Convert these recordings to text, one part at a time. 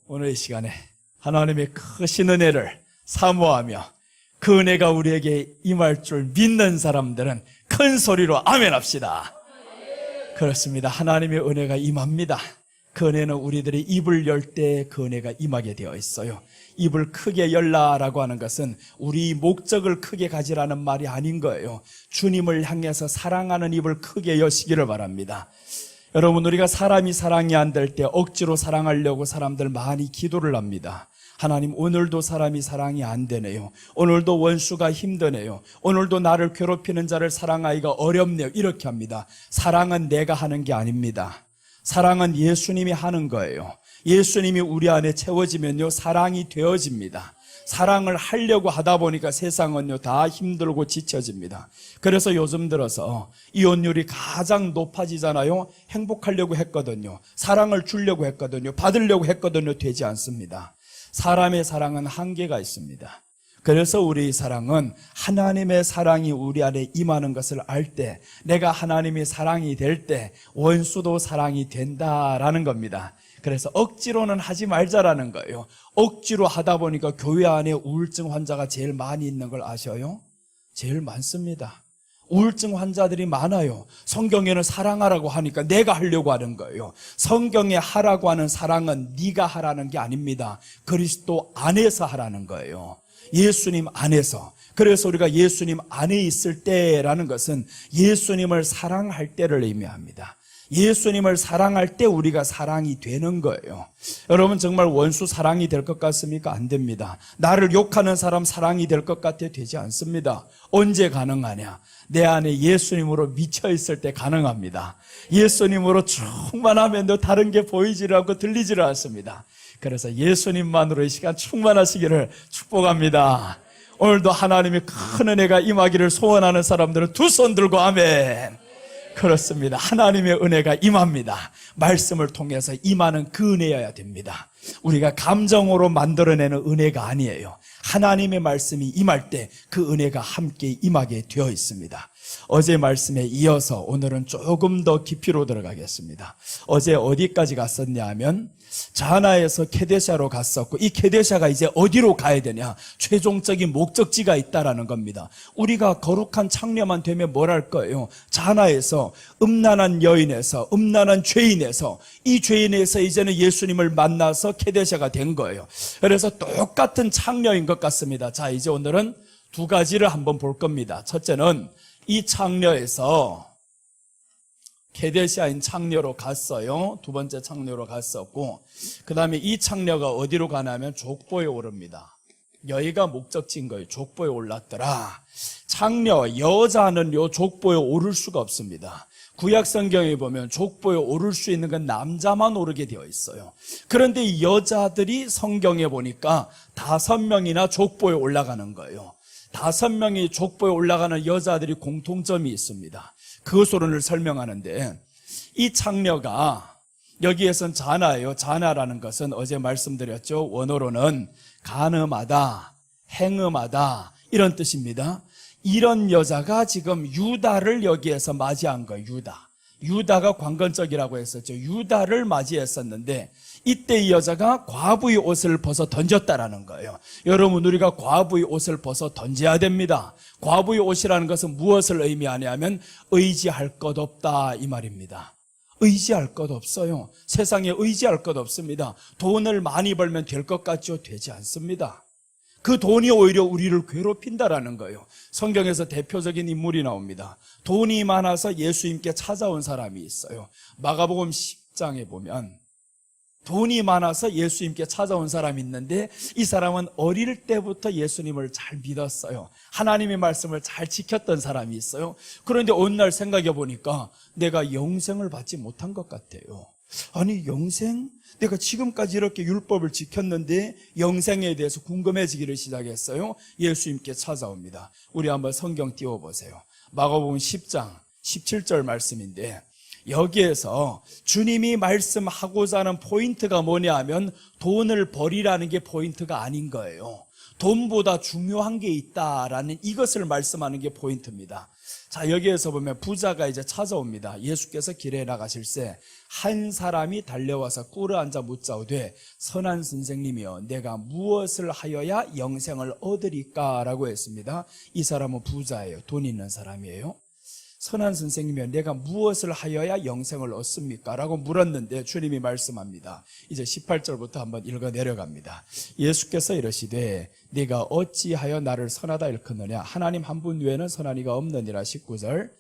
오늘 이 시간에 하나님의 크신 은혜를 사모하며 그 은혜가 우리에게 임할 줄 믿는 사람들은 큰 소리로 아멘 합시다. 그렇습니다. 하나님의 은혜가 임합니다. 그 은혜는 우리들이 입을 열 때 그 은혜가 임하게 되어 있어요. 입을 크게 열라라고 하는 것은 우리 목적을 크게 가지라는 말이 아닌 거예요. 주님을 향해서 사랑하는 입을 크게 여시기를 바랍니다. 여러분, 우리가 사람이 사랑이 안 될 때 억지로 사랑하려고 사람들 많이 기도를 합니다. 하나님, 오늘도 사람이 사랑이 안 되네요. 오늘도 원수가 힘드네요. 오늘도 나를 괴롭히는 자를 사랑하기가 어렵네요. 이렇게 합니다. 사랑은 내가 하는 게 아닙니다. 사랑은 예수님이 하는 거예요. 예수님이 우리 안에 채워지면요, 사랑이 되어집니다. 사랑을 하려고 하다 보니까 세상은요, 다 힘들고 지쳐집니다. 그래서 요즘 들어서 이혼율이 가장 높아지잖아요. 행복하려고 했거든요. 사랑을 주려고 했거든요. 받으려고 했거든요. 되지 않습니다. 사람의 사랑은 한계가 있습니다. 그래서 우리 사랑은 하나님의 사랑이 우리 안에 임하는 것을 알 때, 내가 하나님의 사랑이 될 때 원수도 사랑이 된다라는 겁니다. 그래서 억지로는 하지 말자라는 거예요. 억지로 하다 보니까 교회 안에 우울증 환자가 제일 많이 있는 걸 아셔요? 제일 많습니다. 우울증 환자들이 많아요. 성경에는 사랑하라고 하니까 내가 하려고 하는 거예요. 성경에 하라고 하는 사랑은 네가 하라는 게 아닙니다. 그리스도 안에서 하라는 거예요. 예수님 안에서. 그래서 우리가 예수님 안에 있을 때라는 것은 예수님을 사랑할 때를 의미합니다. 예수님을 사랑할 때 우리가 사랑이 되는 거예요. 여러분, 정말 원수 사랑이 될 것 같습니까? 안 됩니다. 나를 욕하는 사람 사랑이 될 것 같아? 되지 않습니다. 언제 가능하냐? 내 안에 예수님으로 미쳐있을 때 가능합니다. 예수님으로 충만하면 다른 게 보이지를 않고 들리지를 않습니다. 그래서 예수님만으로 이 시간 충만하시기를 축복합니다. 오늘도 하나님의 큰 은혜가 임하기를 소원하는 사람들은 두 손 들고 아멘. 그렇습니다. 하나님의 은혜가 임합니다. 말씀을 통해서 임하는 그 은혜여야 됩니다. 우리가 감정으로 만들어내는 은혜가 아니에요. 하나님의 말씀이 임할 때 그 은혜가 함께 임하게 되어 있습니다. 어제 말씀에 이어서 오늘은 조금 더 깊이로 들어가겠습니다. 어제 어디까지 갔었냐 하면 자하나에서 케데샤로 갔었고, 이 케데샤가 이제 어디로 가야 되냐? 최종적인 목적지가 있다라는 겁니다. 우리가 거룩한 창녀만 되면 뭘 할 거예요? 자하나에서 음란한 여인에서, 음란한 죄인에서, 이 죄인에서 이제는 예수님을 만나서 케데샤가 된 거예요. 그래서 똑같은 창녀인 것 같습니다. 자, 이제 오늘은 두 가지를 한번 볼 겁니다. 첫째는 이 창녀에서 케데샤인 창녀로 갔어요. 두 번째 창녀로 갔었고, 그 다음에 이 창녀가 어디로 가냐면 족보에 오릅니다. 여기가 목적지인 거예요. 족보에 올랐더라. 창녀, 여자는요, 족보에 오를 수가 없습니다. 구약 성경에 보면 족보에 오를 수 있는 건 남자만 오르게 되어 있어요. 그런데 이 여자들이 성경에 보니까 5명이나 족보에 올라가는 거예요. 5명이 족보에 올라가는 여자들이 공통점이 있습니다. 그 소론을 설명하는데, 이 창녀가 여기에선 자나예요. 자나라는 것은 어제 말씀드렸죠. 원어로는 간음하다, 행음하다 이런 뜻입니다. 이런 여자가 지금 유다를 여기에서 맞이한 거예요. 유다가 관건적이라고 했었죠. 유다를 맞이했었는데 이때 이 여자가 과부의 옷을 벗어 던졌다라는 거예요. 여러분, 우리가 과부의 옷을 벗어 던져야 됩니다. 과부의 옷이라는 것은 무엇을 의미하냐면 의지할 것 없다 이 말입니다. 의지할 것 없어요. 세상에 의지할 것 없습니다. 돈을 많이 벌면 될 것 같죠? 되지 않습니다. 그 돈이 오히려 우리를 괴롭힌다라는 거예요. 성경에서 대표적인 인물이 나옵니다. 돈이 많아서 예수님께 찾아온 사람이 있어요. 마가복음 10장에 보면 돈이 많아서 예수님께 찾아온 사람이 있는데, 이 사람은 어릴 때부터 예수님을 잘 믿었어요. 하나님의 말씀을 잘 지켰던 사람이 있어요. 그런데 어느 날 생각해 보니까 내가 영생을 받지 못한 것 같아요. 아니, 영생? 내가 지금까지 이렇게 율법을 지켰는데 영생에 대해서 궁금해지기를 시작했어요. 예수님께 찾아옵니다. 우리 한번 성경 띄워보세요. 마가복음 10장 17절 말씀인데, 여기에서 주님이 말씀하고자 하는 포인트가 뭐냐 하면 돈을 버리라는 게 포인트가 아닌 거예요. 돈보다 중요한 게 있다라는 이것을 말씀하는 게 포인트입니다. 자, 여기에서 보면 부자가 이제 찾아옵니다. 예수께서 길에 나가실새 한 사람이 달려와서 꿇어 앉아 묻자오되 선한 선생님이여 내가 무엇을 하여야 영생을 얻으리까? 라고 했습니다. 이 사람은 부자예요. 돈 있는 사람이에요. 선한 선생님이여 내가 무엇을 하여야 영생을 얻습니까? 라고 물었는데 주님이 말씀합니다. 이제 18절부터 한번 읽어 내려갑니다. 예수께서 이르시되 네가 어찌하여 나를 선하다 일컫느냐? 하나님 한 분 외에는 선한 이가 없느니라. 19절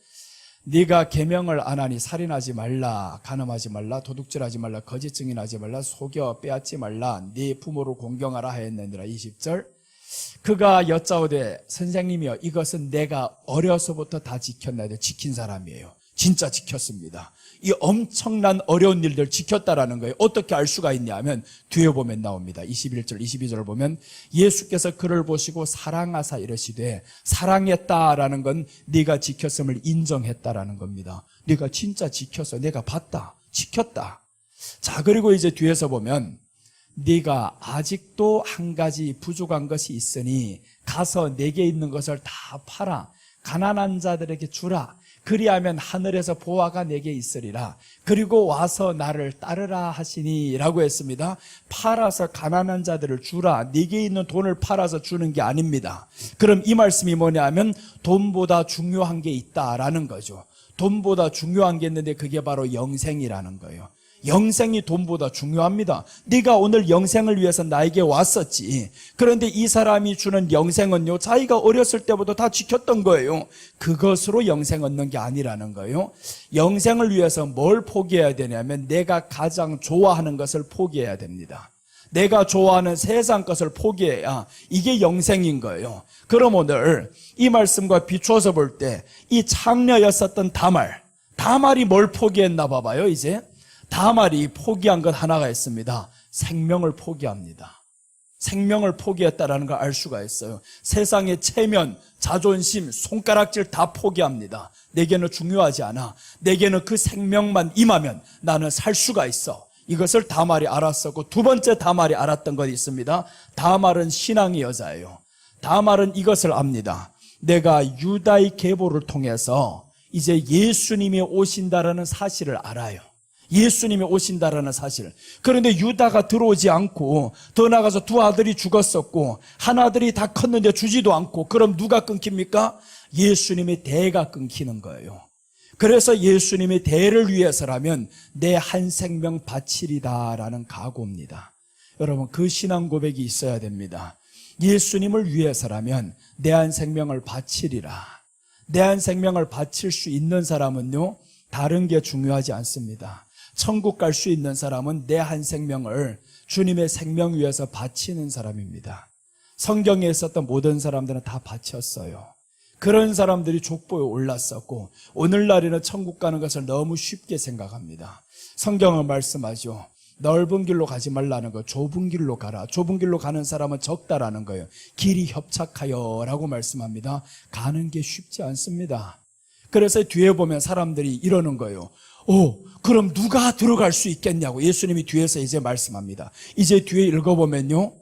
네가 계명을 안 하니 살인하지 말라, 간음하지 말라, 도둑질하지 말라, 거짓 증인하지 말라, 속여 빼앗지 말라, 네 부모를 공경하라 하였느니라. 20절 그가 여짜오되 선생님이여 이것은 내가 어려서부터 다 지켰나이다. 지킨 사람이에요. 진짜 지켰습니다. 이 엄청난 어려운 일들 지켰다라는 거예요. 어떻게 알 수가 있냐 하면 뒤에 보면 나옵니다. 21절 22절을 보면 예수께서 그를 보시고 사랑하사 이르시되 사랑했다라는 건 네가 지켰음을 인정했다라는 겁니다. 네가 진짜 지켰어. 내가 봤다. 지켰다. 자, 그리고 이제 뒤에서 보면 네가 아직도 한 가지 부족한 것이 있으니 가서 내게 있는 것을 다 팔아 가난한 자들에게 주라. 그리하면 하늘에서 보화가 내게 있으리라. 그리고 와서 나를 따르라 하시니 라고 했습니다. 팔아서 가난한 자들을 주라. 네게 있는 돈을 팔아서 주는 게 아닙니다. 그럼 이 말씀이 뭐냐면 돈보다 중요한 게 있다라는 거죠. 돈보다 중요한 게 있는데 그게 바로 영생이라는 거예요. 영생이 돈보다 중요합니다. 네가 오늘 영생을 위해서 나에게 왔었지. 그런데 이 사람이 주는 영생은요, 자기가 어렸을 때부터 다 지켰던 거예요. 그것으로 영생 얻는 게 아니라는 거예요. 영생을 위해서 뭘 포기해야 되냐면 내가 가장 좋아하는 것을 포기해야 됩니다. 내가 좋아하는 세상 것을 포기해야 이게 영생인 거예요. 그럼 오늘 이 말씀과 비추어서 볼 때 이 창녀였었던 다말이 뭘 포기했나 봐봐요. 이제 다말이 포기한 것 하나가 있습니다. 생명을 포기합니다. 생명을 포기했다라는 걸 알 수가 있어요. 세상의 체면, 자존심, 손가락질 다 포기합니다. 내게는 중요하지 않아. 내게는 그 생명만 임하면 나는 살 수가 있어. 이것을 다말이 알았었고, 두 번째 다말이 알았던 것이 있습니다. 다말은 신앙의 여자예요. 다말은 이것을 압니다. 내가 유다의 계보를 통해서 이제 예수님이 오신다라는 사실을 알아요. 예수님이 오신다라는 사실. 그런데 유다가 들어오지 않고 더 나아가서 두 아들이 죽었었고 한 아들이 다 컸는데 주지도 않고, 그럼 누가 끊깁니까? 예수님의 대가 끊기는 거예요. 그래서 예수님의 대를 위해서라면 내 한 생명 바치리다라는 각오입니다. 여러분, 그 신앙 고백이 있어야 됩니다. 예수님을 위해서라면 내 한 생명을 바치리라. 내 한 생명을 바칠 수 있는 사람은요, 다른 게 중요하지 않습니다. 천국 갈 수 있는 사람은 내 한 생명을 주님의 생명 위해서 바치는 사람입니다. 성경에 있었던 모든 사람들은 다 바쳤어요. 그런 사람들이 족보에 올랐었고 오늘날에는 천국 가는 것을 너무 쉽게 생각합니다. 성경은 말씀하죠. 넓은 길로 가지 말라는 거, 좁은 길로 가라. 좁은 길로 가는 사람은 적다라는 거예요. 길이 협착하여 라고 말씀합니다. 가는 게 쉽지 않습니다. 그래서 뒤에 보면 사람들이 이러는 거예요. 그럼 누가 들어갈 수 있겠냐고 예수님이 뒤에서 이제 말씀합니다. 이제 뒤에 읽어보면요,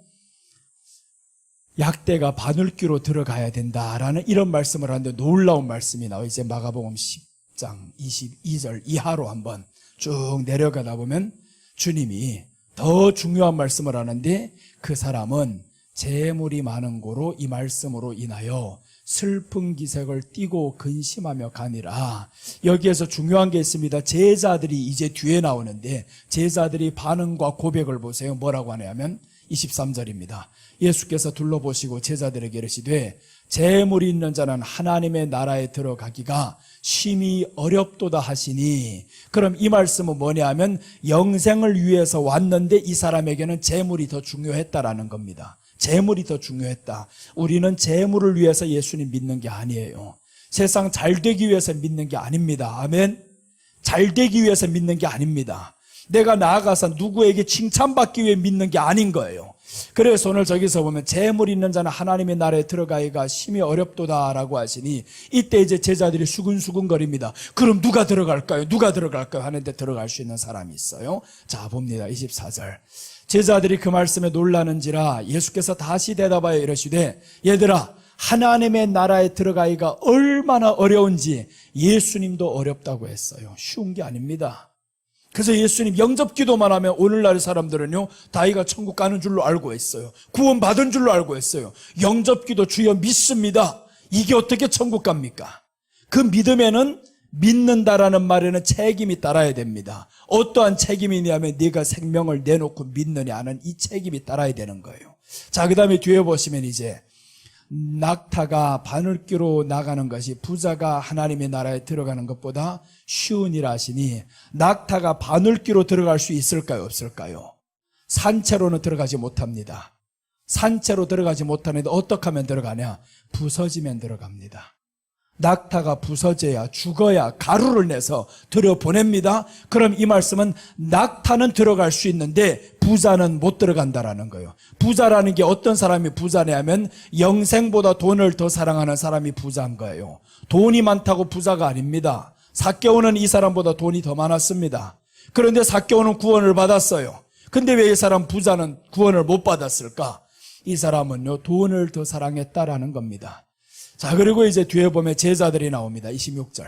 약대가 바늘귀로 들어가야 된다라는 이런 말씀을 하는데 놀라운 말씀이 나와요. 이제 마가복음 10장 22절 이하로 한번 쭉 내려가다 보면 주님이 더 중요한 말씀을 하는데, 그 사람은 재물이 많은 고로 이 말씀으로 인하여 슬픈 기색을 띠고 근심하며 가니라. 여기에서 중요한 게 있습니다. 제자들이 이제 뒤에 나오는데 제자들이 반응과 고백을 보세요. 뭐라고 하냐면 23절입니다. 예수께서 둘러보시고 제자들에게 이르시되 재물이 있는 자는 하나님의 나라에 들어가기가 심히 어렵도다 하시니, 그럼 이 말씀은 뭐냐 하면 영생을 위해서 왔는데 이 사람에게는 재물이 더 중요했다라는 겁니다. 재물이 더 중요했다. 우리는 재물을 위해서 예수님 믿는 게 아니에요. 세상 잘 되기 위해서 믿는 게 아닙니다. 아멘. 잘 되기 위해서 믿는 게 아닙니다. 내가 나아가서 누구에게 칭찬받기 위해 믿는 게 아닌 거예요. 그래서 오늘 저기서 보면 재물 있는 자는 하나님의 나라에 들어가기가 심히 어렵도다라고 하시니, 이때 이제 제자들이 수근수근거립니다. 그럼 누가 들어갈까요? 누가 들어갈까요? 하는데 들어갈 수 있는 사람이 있어요. 자, 봅니다. 24절. 제자들이 그 말씀에 놀라는지라 예수께서 다시 대답하여 이르시되 얘들아, 하나님의 나라에 들어가기가 얼마나 어려운지 예수님도 어렵다고 했어요. 쉬운 게 아닙니다. 그래서 예수님 영접기도만 하면 오늘날의 사람들은요, 다이가 천국 가는 줄로 알고 있어요. 구원받은 줄로 알고 있어요. 영접기도 주여 믿습니다. 이게 어떻게 천국 갑니까? 그 믿음에는 믿는다라는 말에는 책임이 따라야 됩니다. 어떠한 책임이냐면 네가 생명을 내놓고 믿느냐 하는 이 책임이 따라야 되는 거예요. 자, 그 다음에 뒤에 보시면 이제 낙타가 바늘귀로 나가는 것이 부자가 하나님의 나라에 들어가는 것보다 쉬운 일 하시니 낙타가 바늘귀로 들어갈 수 있을까요? 없을까요? 산채로는 들어가지 못합니다. 산채로 들어가지 못하는데 어떻게 하면 들어가냐? 부서지면 들어갑니다. 낙타가 부서져야, 죽어야 가루를 내서 들여보냅니다. 그럼 이 말씀은 낙타는 들어갈 수 있는데 부자는 못 들어간다라는 거예요. 부자라는 게 어떤 사람이 부자냐면 영생보다 돈을 더 사랑하는 사람이 부자인 거예요. 돈이 많다고 부자가 아닙니다. 삭개오는 이 사람보다 돈이 더 많았습니다. 그런데 삭개오는 구원을 받았어요. 근데 왜 이 사람 부자는 구원을 못 받았을까? 이 사람은요, 돈을 더 사랑했다라는 겁니다. 자, 그리고 이제 뒤에 보면 제자들이 나옵니다. 26절.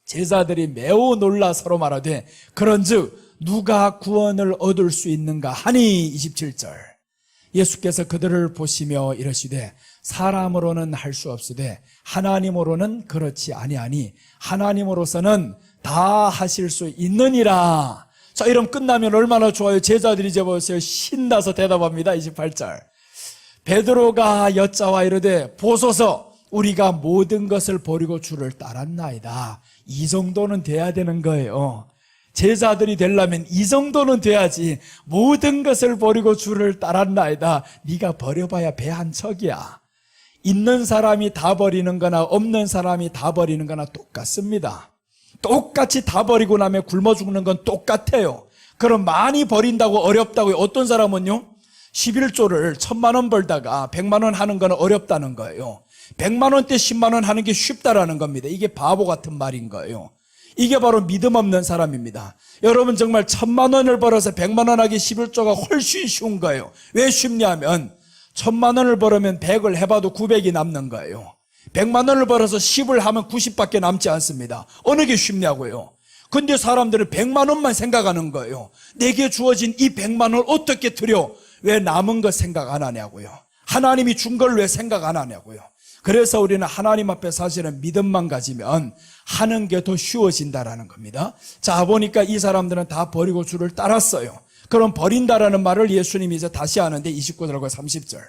제자들이 매우 놀라 서로 말하되 그런즉 누가 구원을 얻을 수 있는가 하니 27절. 예수께서 그들을 보시며 이러시되 사람으로는 할 수 없으되 하나님으로는 그렇지 아니하니 하나님으로서는 다 하실 수 있느니라. 자, 이러면 끝나면 얼마나 좋아요. 제자들이 이제 보세요. 신나서 대답합니다. 28절. 베드로가 여짜와 이르되 보소서 우리가 모든 것을 버리고 주를 따랐나이다. 이 정도는 돼야 되는 거예요. 제자들이 되려면 이 정도는 돼야지. 모든 것을 버리고 주를 따랐나이다. 네가 버려봐야 배 한 척이야. 있는 사람이 다 버리는 거나 없는 사람이 다 버리는 거나 똑같습니다. 똑같이 다 버리고 나면 굶어 죽는 건 똑같아요. 그럼 많이 버린다고 어렵다고요. 어떤 사람은요, 11조를 1000만 원 벌다가 100만 원 하는 건 어렵다는 거예요. 100만 원대 10만 원 하는 게 쉽다라는 겁니다. 이게 바보 같은 말인 거예요. 이게 바로 믿음 없는 사람입니다. 여러분 정말 1000만 원을 벌어서 100만 원 하기 11조가 훨씬 쉬운 거예요. 왜 쉽냐면 1000만 원을 벌으면 100을 해봐도 900이 남는 거예요. 100만 원을 벌어서 10을 하면 90밖에 남지 않습니다. 어느 게 쉽냐고요. 근데 사람들은 100만 원만 생각하는 거예요. 내게 주어진 이 100만 원을 어떻게 드려? 왜 남은 것 생각 안 하냐고요. 하나님이 준 걸 왜 생각 안 하냐고요. 그래서 우리는 하나님 앞에 사실은 믿음만 가지면 하는 게 더 쉬워진다라는 겁니다. 자, 보니까 이 사람들은 다 버리고 주를 따랐어요. 그럼 버린다라는 말을 예수님이 이제 다시 하는데 29절과 30절.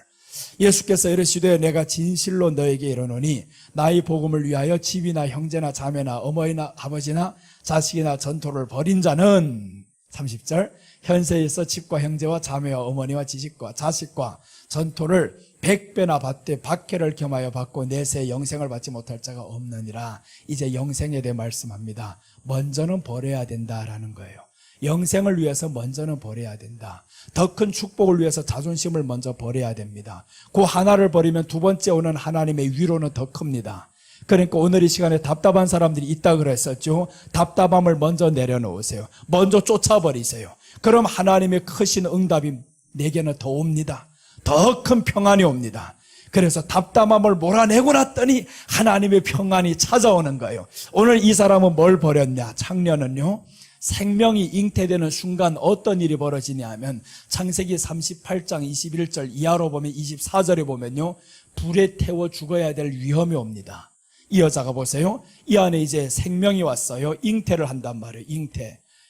예수께서 이르시되 내가 진실로 너에게 이르노니 나의 복음을 위하여 집이나 형제나 자매나 어머니나 아버지나 자식이나 전토를 벌인 자는 30절 현세에서 집과 형제와 자매와 어머니와 지식과 자식과 전토를 100배나 받되 박해를 겸하여 받고 내세 영생을 받지 못할 자가 없느니라. 이제 영생에 대해 말씀합니다. 먼저는 버려야 된다라는 거예요. 영생을 위해서 먼저는 버려야 된다. 더 큰 축복을 위해서 자존심을 먼저 버려야 됩니다. 그 하나를 버리면 두 번째 오는 하나님의 위로는 더 큽니다. 그러니까 오늘 이 시간에 답답한 사람들이 있다 그랬었죠. 답답함을 먼저 내려놓으세요. 먼저 쫓아버리세요. 그럼 하나님의 크신 응답이 내게는 더 옵니다. 더 큰 평안이 옵니다. 그래서 답답함을 몰아내고 났더니 하나님의 평안이 찾아오는 거예요. 오늘 이 사람은 뭘 버렸냐? 창녀는요, 생명이 잉태되는 순간 어떤 일이 벌어지냐 하면 창세기 38장 21절 이하로 보면 24절에 보면요, 불에 태워 죽어야 될 위험이 옵니다. 이 여자가 보세요. 이 안에 이제 생명이 왔어요. 잉태를 한단 말이에요.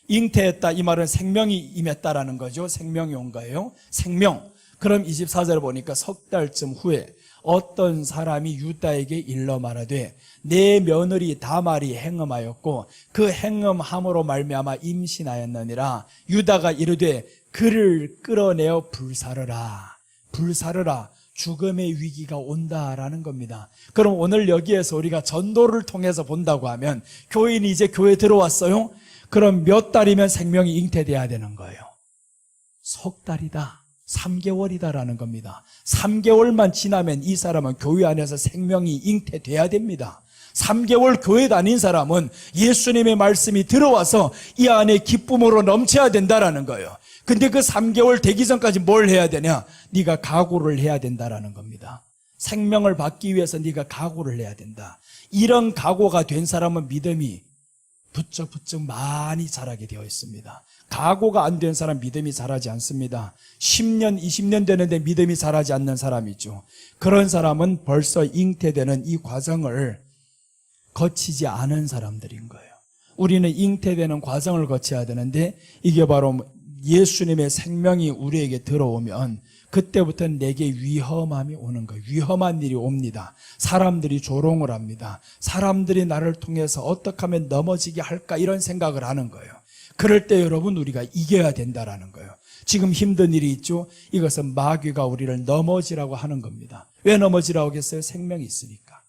잉태했다. 이 말은 생명이 임했다라는 거죠. 생명이 온 거예요. 생명. 그럼 24절 보니까 석 달쯤 후에 어떤 사람이 유다에게 일러 말하되 내 며느리 다말이 행음하였고 그 행음함으로 말미암아 임신하였느니라. 유다가 이르되 그를 끌어내어 불사르라. 불사르라. 죽음의 위기가 온다라는 겁니다. 그럼 오늘 여기에서 우리가 전도를 통해서 본다고 하면 교인이 이제 교회에 들어왔어요. 그럼 몇 달이면 생명이 잉태돼야 되는 거예요? 석 달이다. 3개월이다라는 겁니다. 3개월만 지나면 이 사람은 교회 안에서 생명이 잉태돼야 됩니다. 3개월 교회 다닌 사람은 예수님의 말씀이 들어와서 이 안에 기쁨으로 넘쳐야 된다라는 거예요. 근데 그 3개월 되기 전까지 뭘 해야 되냐? 네가 각오를 해야 된다라는 겁니다. 생명을 받기 위해서 네가 각오를 해야 된다. 이런 각오가 된 사람은 믿음이 부쩍부쩍 많이 자라게 되어 있습니다. 각오가 안 된 사람 믿음이 자라지 않습니다. 10년, 20년 되는데 믿음이 자라지 않는 사람이죠. 그런 사람은 벌써 잉태되는 이 과정을 거치지 않은 사람들인 거예요. 우리는 잉태되는 과정을 거쳐야 되는데 이게 바로 예수님의 생명이 우리에게 들어오면 그때부터는 내게 위험함이 오는 거예요. 위험한 일이 옵니다. 사람들이 조롱을 합니다. 사람들이 나를 통해서 어떻게 하면 넘어지게 할까 이런 생각을 하는 거예요. 그럴 때 여러분 우리가 이겨야 된다라는 거예요. 지금 힘든 일이 있죠. 이것은 마귀가 우리를 넘어지라고 하는 겁니다. 왜 넘어지라고 하겠어요? 생명이 있으니까.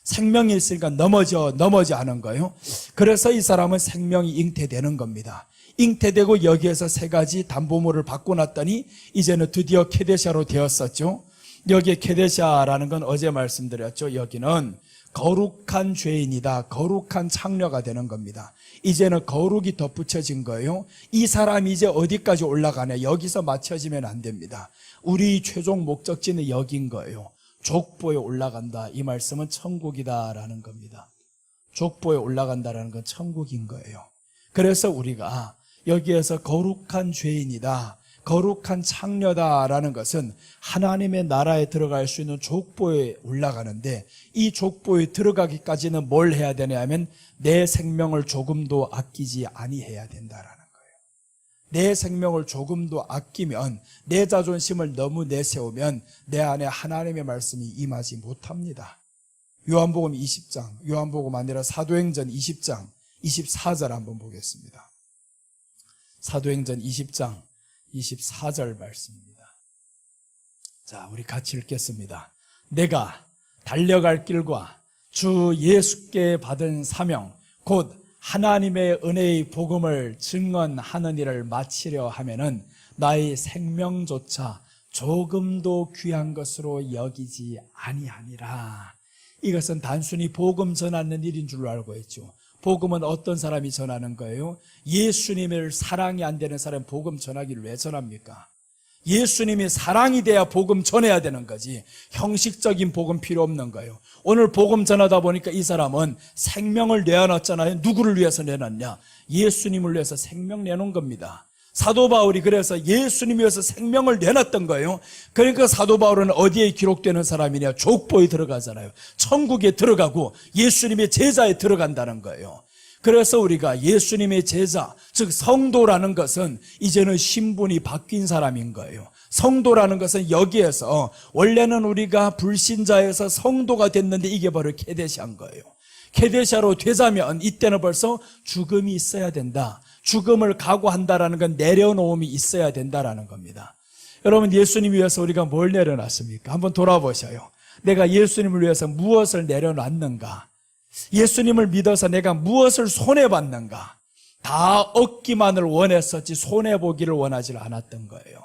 생명이 있으니까 넘어져 하는 거예요. 그래서 이 사람은 생명이 잉태되는 겁니다. 잉태되고 여기에서 세 가지 담보물을 받고 났더니 이제는 드디어 케데샤로 되었었죠. 여기에 케데샤라는 건 어제 말씀드렸죠. 여기는 거룩한 죄인이다. 거룩한 창녀가 되는 겁니다. 이제는 거룩이 덧붙여진 거예요. 이 사람이 이제 어디까지 올라가냐. 여기서 맞춰지면 안 됩니다. 우리 최종 목적지는 여기인 거예요. 족보에 올라간다. 이 말씀은 천국이다라는 겁니다. 족보에 올라간다라는 건 천국인 거예요. 그래서 우리가 여기에서 거룩한 죄인이다, 거룩한 창녀다라는 것은 하나님의 나라에 들어갈 수 있는 족보에 올라가는데 이 족보에 들어가기까지는 뭘 해야 되냐면 내 생명을 조금도 아끼지 아니해야 된다라는 거예요. 내 생명을 조금도 아끼면 내 자존심을 너무 내세우면 내 안에 하나님의 말씀이 임하지 못합니다. 요한복음 20장, 요한복음 아니라 사도행전 20장 24절 한번 보겠습니다. 사도행전 20장 24절 말씀입니다. 자, 우리 같이 읽겠습니다. 내가 달려갈 길과 주 예수께 받은 사명 곧 하나님의 은혜의 복음을 증언하는 일을 마치려 하면은 나의 생명조차 조금도 귀한 것으로 여기지 아니하니라. 이것은 단순히 복음 전하는 일인 줄로 알고 있죠. 복음은 어떤 사람이 전하는 거예요? 예수님을 사랑이 안 되는 사람은 복음 전하기를 왜 전합니까? 예수님이 사랑이 돼야 복음 전해야 되는 거지 형식적인 복음 필요 없는 거예요. 오늘 복음 전하다 보니까 이 사람은 생명을 내어놨잖아요. 누구를 위해서 내놨냐? 예수님을 위해서 생명 내놓은 겁니다. 사도 바울이 그래서 예수님 위해서 생명을 내놨던 거예요. 그러니까 사도 바울은 어디에 기록되는 사람이냐? 족보에 들어가잖아요. 천국에 들어가고 예수님의 제자에 들어간다는 거예요. 그래서 우리가 예수님의 제자, 즉 성도라는 것은 이제는 신분이 바뀐 사람인 거예요. 성도라는 것은 여기에서 원래는 우리가 불신자에서 성도가 됐는데 이게 바로 케데샤인 거예요. 케데샤로 되자면 이때는 벌써 죽음이 있어야 된다. 죽음을 각오한다라는 건 내려놓음이 있어야 된다라는 겁니다. 여러분, 예수님 위해서 우리가 뭘 내려놨습니까? 한번 돌아보셔요. 내가 예수님을 위해서 무엇을 내려놨는가? 예수님을 믿어서 내가 무엇을 손해봤는가? 다 얻기만을 원했었지 손해보기를 원하지 않았던 거예요.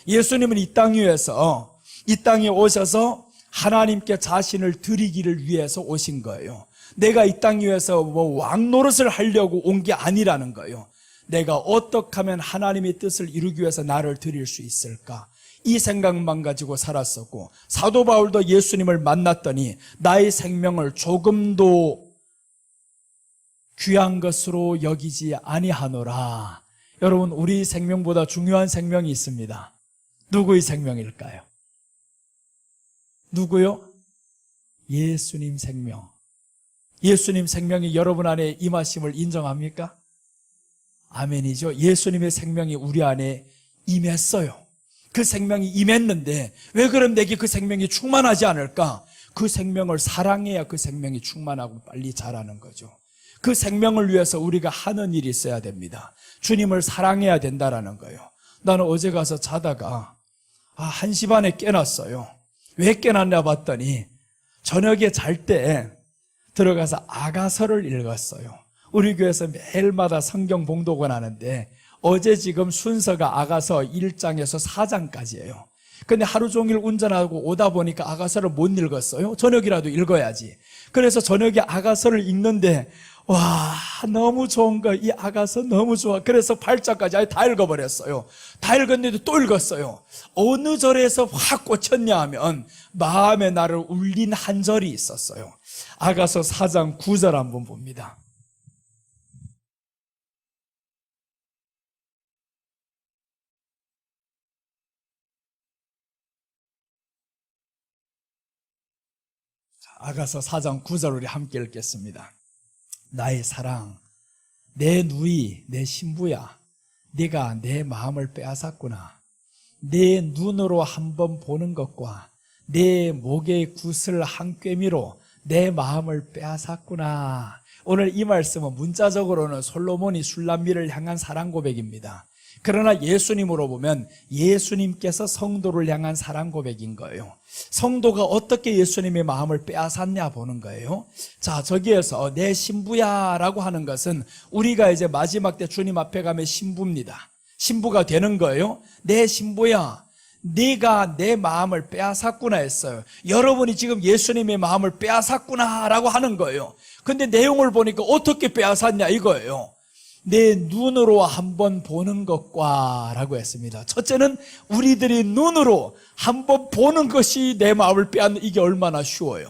예수님은 이 땅 위에서 이 땅에 오셔서 하나님께 자신을 드리기를 위해서 오신 거예요. 내가 이 땅 위에서 왕 노릇을 하려고 온 게 아니라는 거예요. 내가 어떻게 하면 하나님의 뜻을 이루기 위해서 나를 드릴 수 있을까? 이 생각만 가지고 살았었고, 사도 바울도 예수님을 만났더니 나의 생명을 조금도 귀한 것으로 여기지 아니하노라. 여러분, 우리 생명보다 중요한 생명이 있습니다. 누구의 생명일까요? 누구요? 예수님 생명. 예수님 생명이 여러분 안에 임하심을 인정합니까? 아멘이죠. 예수님의 생명이 우리 안에 임했어요. 그 생명이 임했는데 왜 그럼 내게 그 생명이 충만하지 않을까? 그 생명을 사랑해야 그 생명이 충만하고 빨리 자라는 거죠. 그 생명을 위해서 우리가 하는 일이 있어야 됩니다. 주님을 사랑해야 된다라는 거예요. 나는 어제 가서 자다가 1시 반에 깨났어요. 왜 깨났냐 봤더니 저녁에 잘 때 들어가서 아가서를 읽었어요. 우리 교회에서 매일마다 성경 봉독을 하는데 어제 지금 순서가 아가서 1장에서 4장까지예요. 근데 하루 종일 운전하고 오다 보니까 아가서를 못 읽었어요. 저녁이라도 읽어야지. 그래서 저녁에 아가서를 읽는데 와, 너무 좋은 거. 이 아가서 너무 좋아. 그래서 8장까지 아예 다 읽어버렸어요. 다 읽었는데도 또 읽었어요. 어느 절에서 확 꽂혔냐 하면 마음에 나를 울린 한 절이 있었어요. 아가서 4장 9절 한번 봅니다. 아가서 4장 9절 우리 함께 읽겠습니다. 나의 사랑, 내 누이, 내 신부야, 네가 내 마음을 빼앗았구나. 내 눈으로 한번 보는 것과 내 목의 구슬 한 꿰미로 내 마음을 빼앗았구나. 오늘 이 말씀은 문자적으로는 솔로몬이 술람미를 향한 사랑 고백입니다. 그러나 예수님으로 보면 예수님께서 성도를 향한 사랑 고백인 거예요. 성도가 어떻게 예수님의 마음을 빼앗았냐 보는 거예요. 자, 저기에서 내 신부야 라고 하는 것은 우리가 이제 마지막 때 주님 앞에 가면 신부입니다. 신부가 되는 거예요. 내 신부야, 네가 내 마음을 빼앗았구나 했어요. 여러분이 지금 예수님의 마음을 빼앗았구나 라고 하는 거예요. 근데 내용을 보니까 어떻게 빼앗았냐 이거예요. 내 눈으로 한번 보는 것과 라고 했습니다. 첫째는 우리들이 눈으로 한번 보는 것이 내 마음을 빼앗는, 이게 얼마나 쉬워요.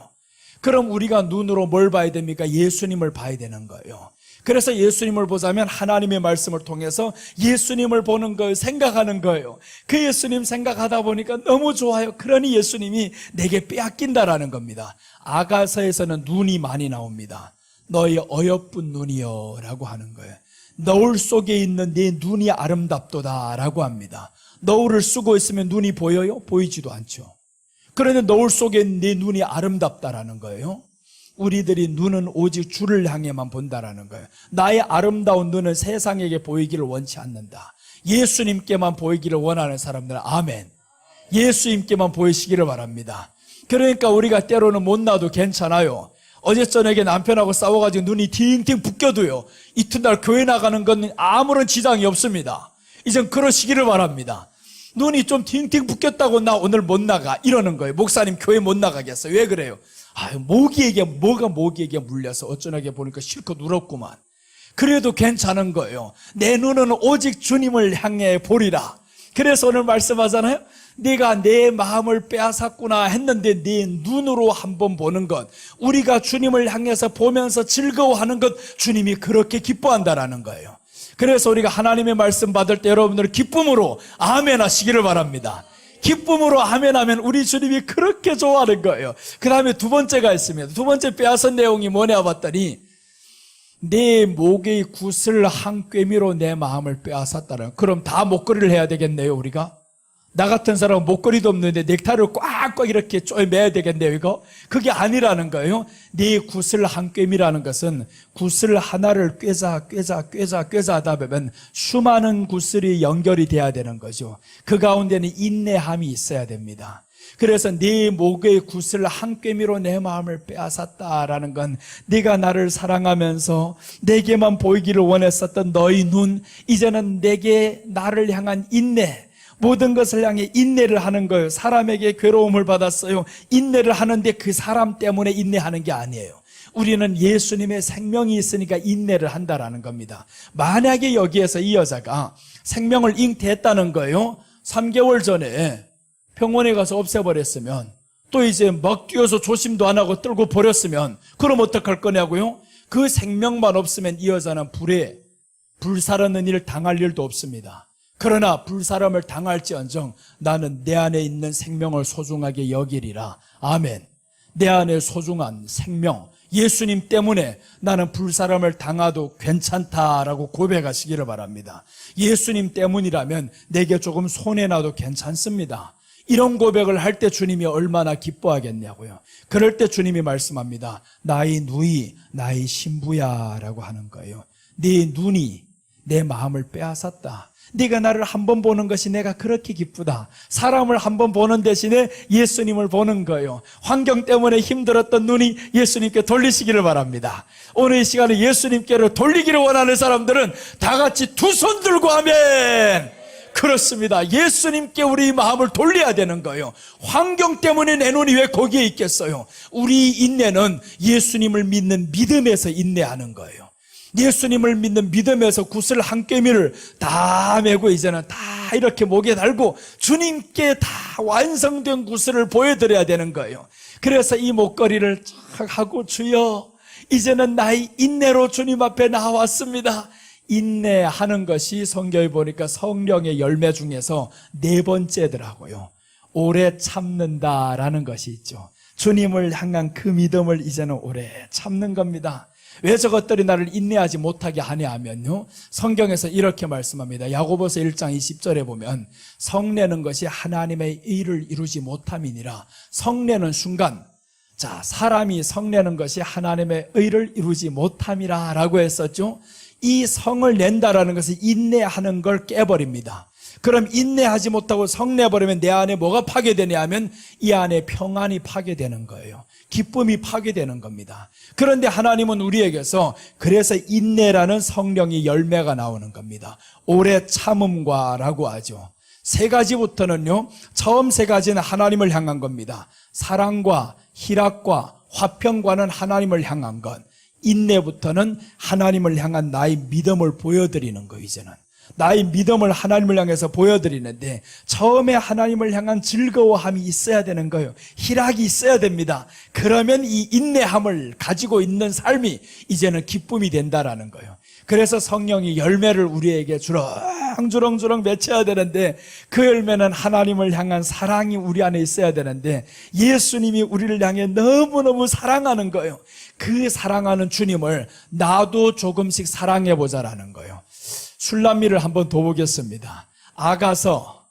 그럼 우리가 눈으로 뭘 봐야 됩니까? 예수님을 봐야 되는 거예요. 그래서 예수님을 보자면 하나님의 말씀을 통해서 예수님을 보는 거예요. 생각하는 거예요. 그 예수님 생각하다 보니까 너무 좋아요. 그러니 예수님이 내게 빼앗긴다라는 겁니다. 아가서에서는 눈이 많이 나옵니다. 너의 어여쁜 눈이여 라고 하는 거예요. 너울 속에 있는 네 눈이 아름답도다 라고 합니다. 너울을 쓰고 있으면 눈이 보여요? 보이지도 않죠. 그런데 너울 속에 네 눈이 아름답다라는 거예요. 우리들이 눈은 오직 주를 향해만 본다라는 거예요. 나의 아름다운 눈은 세상에게 보이기를 원치 않는다. 예수님께만 보이기를 원하는 사람들은 아멘. 예수님께만 보이시기를 바랍니다. 그러니까 우리가 때로는 못나도 괜찮아요. 어제 저녁에 남편하고 싸워가지고 눈이 팅팅 붓겨도요, 이튿날 교회 나가는 건 아무런 지장이 없습니다. 이젠 그러시기를 바랍니다. 눈이 좀 팅팅 붓겼다고 나 오늘 못 나가 이러는 거예요. 목사님 교회 못 나가겠어요. 왜 그래요? 모기에게 물려서 어쩌나게 보니까 실컷 울었구만. 그래도 괜찮은 거예요. 내 눈은 오직 주님을 향해 보리라. 그래서 오늘 말씀하잖아요. 네가 내 마음을 빼앗았구나 했는데 네 눈으로 한번 보는 것, 우리가 주님을 향해서 보면서 즐거워하는 것, 주님이 그렇게 기뻐한다라는 거예요. 그래서 우리가 하나님의 말씀 받을 때 여러분들 기쁨으로 아멘 하시기를 바랍니다. 기쁨으로 아멘 하면 우리 주님이 그렇게 좋아하는 거예요. 그 다음에 두 번째가 있습니다. 두 번째 빼앗은 내용이 뭐냐 봤더니 내 목의 구슬 한 꿰미로 내 마음을 빼앗았다는. 그럼 다 목걸이를 해야 되겠네요. 우리가 나 같은 사람은 목걸이도 없는데 넥타이를 꽉꽉 이렇게 쪼매야 되겠네요. 이거 그게 아니라는 거예요. 네 구슬 한 꿰미라는 것은 구슬 하나를 꿰자 하다 보면 수많은 구슬이 연결이 돼야 되는 거죠. 그 가운데는 인내함이 있어야 됩니다. 그래서 네 목의 구슬 한 꿰미로 내 마음을 빼앗았다라는 건 네가 나를 사랑하면서 내게만 보이기를 원했었던 너희 눈, 이제는 내게 나를 향한 인내, 모든 것을 향해 인내를 하는 거예요. 사람에게 괴로움을 받았어요. 인내를 하는데 그 사람 때문에 인내하는 게 아니에요. 우리는 예수님의 생명이 있으니까 인내를 한다라는 겁니다. 만약에 여기에서 이 여자가 생명을 잉태했다는 거예요. 3개월 전에 병원에 가서 없애버렸으면, 또 이제 막 뛰어서 조심도 안 하고 떨고 버렸으면, 그럼 어떡할 거냐고요? 그 생명만 없으면 이 여자는 불사르는 일 당할 일도 없습니다. 그러나 불사람을 당할지언정 나는 내 안에 있는 생명을 소중하게 여기리라. 아멘. 내 안에 소중한 생명, 예수님 때문에 나는 불사람을 당해도 괜찮다라고 고백하시기를 바랍니다. 예수님 때문이라면 내게 조금 손해나도 괜찮습니다. 이런 고백을 할 때 주님이 얼마나 기뻐하겠냐고요. 그럴 때 주님이 말씀합니다. 나의 누이, 나의 신부야 라고 하는 거예요. 네 눈이 내 마음을 빼앗았다. 네가 나를 한번 보는 것이 내가 그렇게 기쁘다. 사람을 한번 보는 대신에 예수님을 보는 거예요. 환경 때문에 힘들었던 눈이 예수님께 돌리시기를 바랍니다. 오늘 이 시간에 예수님께로 돌리기를 원하는 사람들은 다 같이 두 손 들고 아멘. 그렇습니다. 예수님께 우리 마음을 돌려야 되는 거예요. 환경 때문에 내 눈이 왜 거기에 있겠어요? 우리 인내는 예수님을 믿는 믿음에서 인내하는 거예요. 예수님을 믿는 믿음에서 구슬 한 꿰미를 다 메고 이제는 다 이렇게 목에 달고 주님께 다 완성된 구슬을 보여드려야 되는 거예요. 그래서 이 목걸이를 쫙 하고 주여 이제는 나의 인내로 주님 앞에 나왔습니다. 인내하는 것이 성경에 보니까 성령의 열매 중에서 4번째더라고요. 오래 참는다라는 것이 있죠. 주님을 향한 그 믿음을 이제는 오래 참는 겁니다. 왜 저것들이 나를 인내하지 못하게 하냐 하면요, 성경에서 이렇게 말씀합니다. 야고보서 1장 20절에 보면 성내는 것이 하나님의 의를 이루지 못함이니라. 성내는 순간, 자, 사람이 성내는 것이 하나님의 의를 이루지 못함이라 라고 했었죠. 이 성을 낸다라는 것은 인내하는 걸 깨버립니다. 그럼 인내하지 못하고 성내버리면 내 안에 뭐가 파괴되냐 하면 이 안에 평안이 파괴되는 거예요. 기쁨이 파괴되는 겁니다. 그런데 하나님은 우리에게서 그래서 인내라는 성령의 열매가 나오는 겁니다. 오래 참음과 라고 하죠. 3가지부터는요, 처음 3가지는 하나님을 향한 겁니다. 사랑과 희락과 화평과는 하나님을 향한 것. 인내부터는 하나님을 향한 나의 믿음을 보여드리는 거. 이제는 나의 믿음을 하나님을 향해서 보여드리는데 처음에 하나님을 향한 즐거워함이 있어야 되는 거예요. 희락이 있어야 됩니다. 그러면 이 인내함을 가지고 있는 삶이 이제는 기쁨이 된다라는 거예요. 그래서 성령이 열매를 우리에게 주렁주렁 맺혀야 되는데 그 열매는 하나님을 향한 사랑이 우리 안에 있어야 되는데 예수님이 우리를 향해 너무너무 사랑하는 거예요. 그 사랑하는 주님을 나도 조금씩 사랑해보자라는 거예요. 술람미를 한번 더 보겠습니다. 아가서